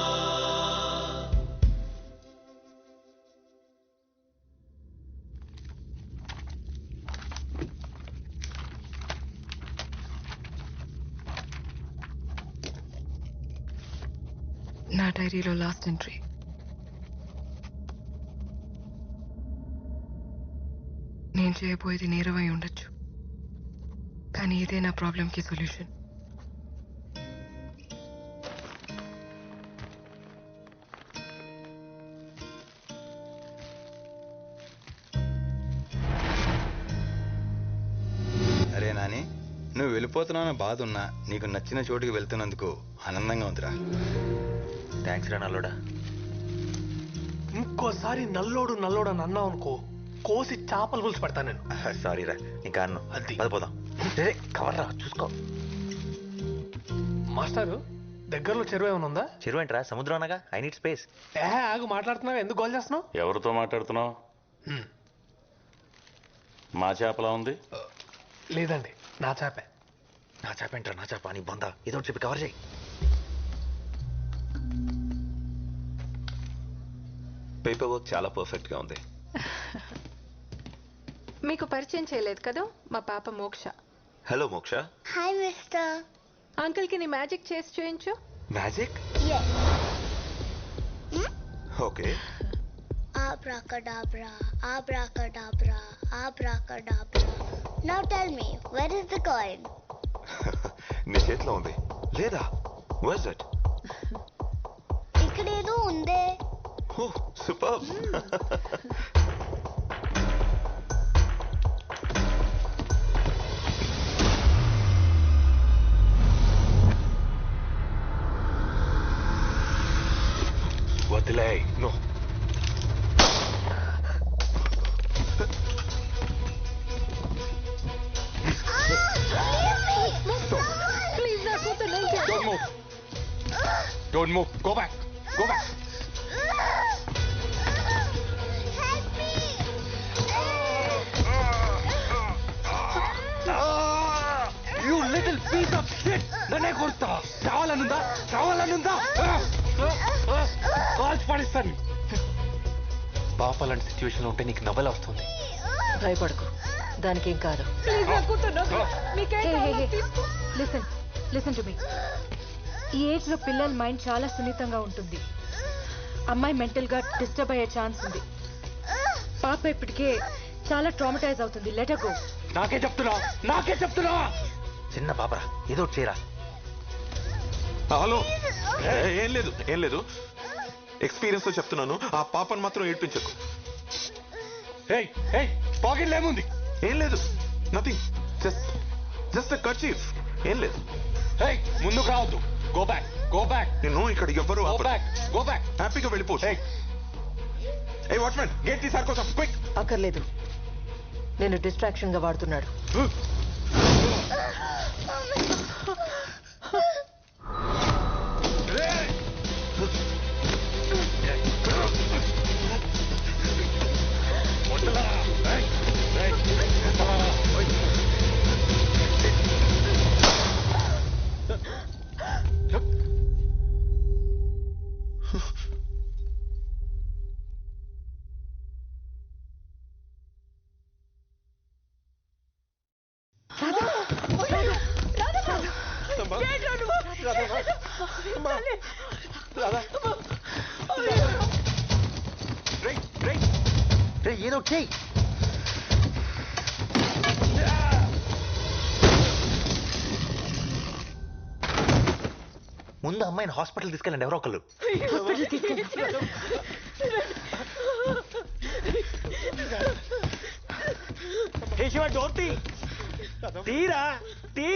నా డైరీలో లాస్ట్ ఎంట్రీ. నేను చేయబోయేది నేరమై ఉండొచ్చు, కానీ ఇదే నా ప్రాబ్లంకి సొల్యూషన్. అరే నాని, నువ్వు వెళ్ళిపోతున్నావు బాధ ఉన్నా నీకు నచ్చిన చోటుకి వెళ్తున్నందుకు ఆనందంగా ఉందిరా. థ్యాంక్స్ రా నల్లోడా. ఇంకోసారి నల్లోడు నల్లోడు అని అన్నావు అనుకో, కోసి చేపలు పులుసు పెడతాను నేను. సారీ రా, ఇంకా అన్ను పదిపోదాం. కవర్ రా, చూసుకో. మాస్టారు, దగ్గరలో చెరువు ఏమైనా ఉందా? చెరువు ఏంట్రా, సముద్రం అనగా. I need space. ఆగు, మాట్లాడుతున్నావు, ఎందుకు గోల్ చేస్తున్నావు? ఎవరితో మాట్లాడుతున్నావు? మా చేపలా ఉంది? లేదండి, నా చేపే. నా చేప ఏంట్రా, నా చేప నీ బొంద. ఏదో ఒకటి చెప్పి కవర్ చేయి. పేపర్ వర్క్ చాలా పర్ఫెక్ట్ గా ఉంది. మీకు పరిచయం చేయలేదు కదా, మా పాప మోక్ష. హలో మోక్ష. Hi mister. అంకుల్ కి నీ మ్యాజిక్ చేసి చూయించు. Magic? Okay. Abracadabra, abracadabra, abracadabra. Now tell me, where is the coin? నీ చేతిలో ఉంది లేదా? Where's it? ఇక్కడేదో ఉందే. Oh, superb. వదిలే. No. Please, నా కూతురు నేను Don't move. Don't move. Go back. Go back. You little piece of shit! నన్నే కొడతావా? చావాలనుందా? చావాలనుందా? కాల్చి పడిస్తాను. పాప లాంటి సిచ్యువేషన్ ఉంటే నీకు నవ్వలా వస్తుంది. భయపడకు, దానికేం కాదు. Listen to me. ఈ ఏజ్ లో పిల్లల మైండ్ చాలా సున్నితంగా ఉంటుంది. అమ్మాయి మెంటల్ గా డిస్టర్బ్ అయ్యే ఛాన్స్ ఉంది. పాప ఇప్పటికే చాలా ట్రామటైజ్ అవుతుంది. Let her go. నాకే చెప్తున్నా. చిన్న పాపరా, ఏదో ఒకటి చేయరా. హలో, ఏం లేదు ఎక్స్పీరియన్స్ తో చెప్తున్నాను. ఆ పాపను మాత్రం ఏడ్పించకు. పాకెట్ ఏముంది? ఏం లేదు, నథింగ్, జస్ట్ కర్చీఫ్. ఏం లేదు. ముందుకు రావద్దు. Go back. నేను ఇక్కడ ఎవ్వరు గో బ్యాక్. హ్యాపీగా వెళ్ళిపో. ఏ వాచ్మెన్, గేట్ తీసారు కోసం క్విక్. అక్కర్లేదు, నేను డిస్ట్రాక్షన్ గా వాడుతున్నాడు. ఏదో చెయ్యి. ముందు అమ్మాయిని హాస్పిటల్ తీసుకెళ్ళండి ఎవరో ఒకళ్ళు. డోర్ తీరా తీ.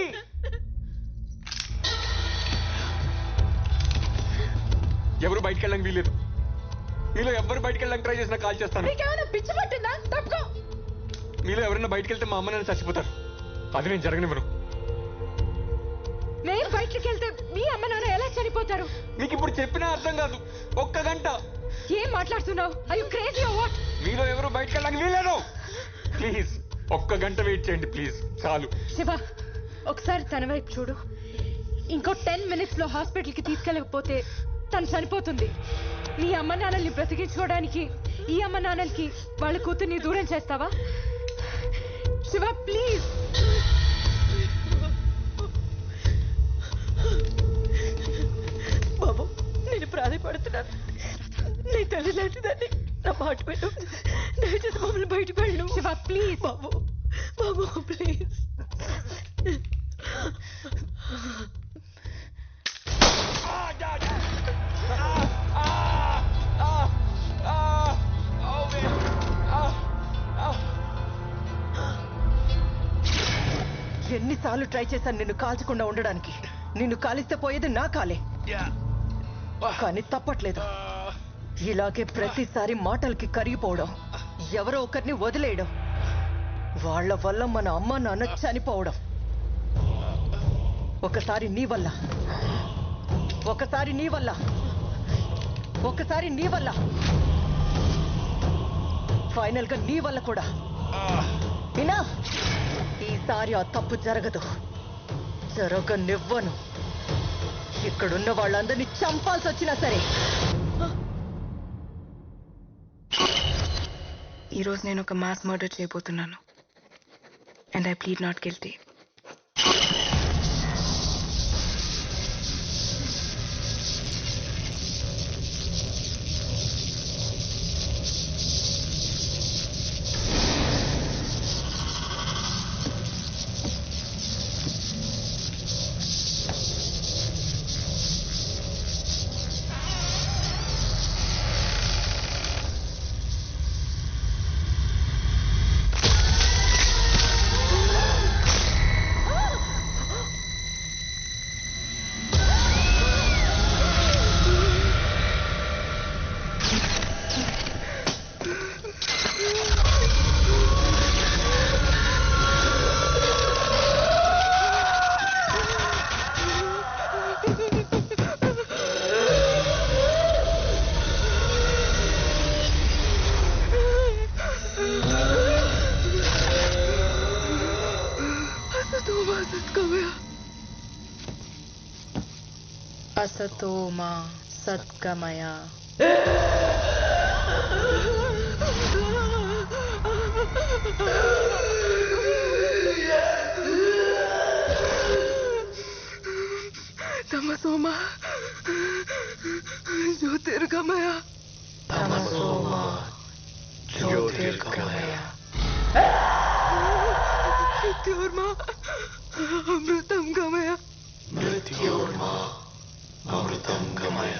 ఎవరు బయటికి వెళ్ళడానికి వీలేదు. మీలో ఎవరు బయటికి వెళ్ళడానికి ట్రై చేసినా కాల్ చేస్తాను. పిచ్చి పట్టిందా? తప్పుకో. మీలో ఎవరైనా బయటికి వెళ్తే మా అమ్మ నన్ను చచ్చిపోతారు. అది నేను జరగనివ్వను. నేను బయటికి వెళ్తే మీ అమ్మ నాన్న ఎలా చనిపోతారు? మీకు ఇప్పుడు చెప్పినా అర్థం కాదు. ఒక్క గంట. ఏం మాట్లాడుతున్నావు? Are you crazy or what? మీలో ఎవరు బయటకు వెళ్ళడానికి వీలేదు. ప్లీజ్ ఒక్క గంట వెయిట్ చేయండి ప్లీజ్, చాలు. శివ, ఒకసారి తన వైపు చూడు. ఇంకో 10 minutes లో హాస్పిటల్కి తీసుకెళ్ళకపోతే తను చనిపోతుంది. నీ అమ్మ నాన్నల్ని బ్రతికించుకోవడానికి ఈ అమ్మ నాన్నలకి వాళ్ళ కూతుర్ని దూరం చేస్తావా? శివ ప్లీజ్. బాబు, నేను ప్రాధాయపడుతున్నాను. నీ తల్లి లాంటిదాన్ని, నా మాట పెట్టు. దయచేసి మమ్మల్ని బయటకు వెళ్ళు. Shiva please. Babu Babu please. ఎన్నిసార్లు ట్రై చేశాను నిన్ను కాల్చకుండా ఉండడానికి. నిన్ను కాలిస్తే పోయేది నా కాలే, కానీ తప్పట్లేదు. ఇలాగే ప్రతిసారి మాటలకి కరిగిపోవడం, ఎవరో ఒకరిని వదిలేయడం, వాళ్ళ వల్ల మన అమ్మ నాన్న చనిపోవడం. ఒకసారి నీ వల్ల, ఒకసారి నీ వల్ల, ఒకసారి నీ వల్ల, ఫైనల్ గా నీ వల్ల కూడా. వినా, ఈసారి ఆ తప్పు జరగదు, జరగనివ్వను. ఇక్కడున్న వాళ్ళందరినీ చంపాల్సి వచ్చినా సరే. ఈరోజు నేను ఒక మాస్ మర్డర్ చేయబోతున్నాను. And I plead not guilty. असतो मा सद्गमय. तमसो मा ज्योतिर्गमय. तमसो मा ज्योतिर्गमय. मृत्योर्मा अमृतं गमय. मृत्योर्मा अमृतं गमय.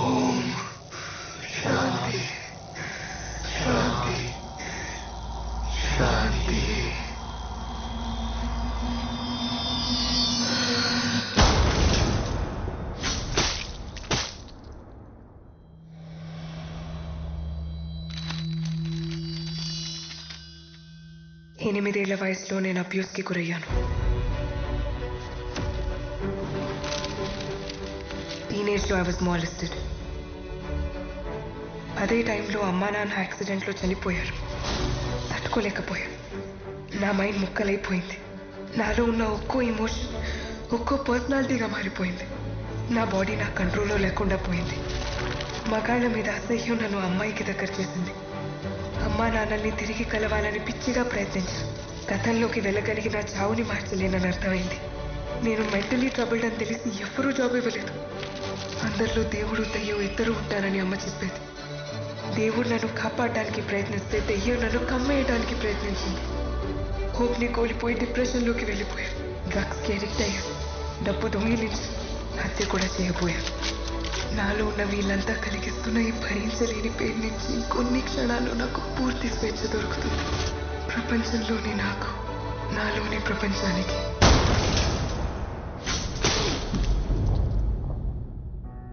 ओम शांति शांति शांति. ఎనిమిదేళ్ల వయసులో నేను అబ్యూస్కి గురయ్యాను. టీనేజ్లో ఐ వాజ్ మాలెస్టెడ్. అదే టైంలో అమ్మా నాన్న యాక్సిడెంట్లో చనిపోయారు. తట్టుకోలేకపోయాను. నా మైండ్ ముక్కలైపోయింది. నాలో ఉన్న ఒక్కో ఎమోషన్ ఒక్కో పర్సనాలిటీగా మారిపోయింది. నా బాడీ నా కంట్రోల్లో లేకుండా పోయింది. మగాళ్ళ మీద అసహ్యం నన్ను అమ్మాయికి దగ్గర చేసింది. అమ్మా నాన్నల్ని తిరిగి కలవాలని పిచ్చిగా ప్రయత్నించాను. గతంలోకి వెళ్ళగలిగిన చావుని మార్చలేనని అర్థమైంది. నేను మెంటలీ ట్రబుల్డ్ అని తెలిసి ఎవ్వరూ జాబ్ ఇవ్వలేదు. అందరిలో దేవుడు దెయ్యం ఇద్దరు ఉంటారని అమ్మ చెప్పేది. దేవుడు నన్ను కాపాడడానికి ప్రయత్నిస్తే దెయ్యం నన్ను కమ్మేయడానికి ప్రయత్నించింది. హోప్ని కోల్పోయి డిప్రెషన్లోకి వెళ్ళిపోయాను. డ్రగ్స్కి అడిక్ట్ అయ్యాను. డబ్బు దొంగిలించి హత్య కూడా చేయబోయాను. నాలో ఉన్న వీళ్ళంతా కలిగిస్తున్న ఈ భరించలేని పేరు నుంచి కొన్ని క్షణాల్లో నాకు పూర్తి స్వేచ్ఛ దొరుకుతుంది. ప్రపంచంలోని నాకు, నాలోని ప్రపంచానికి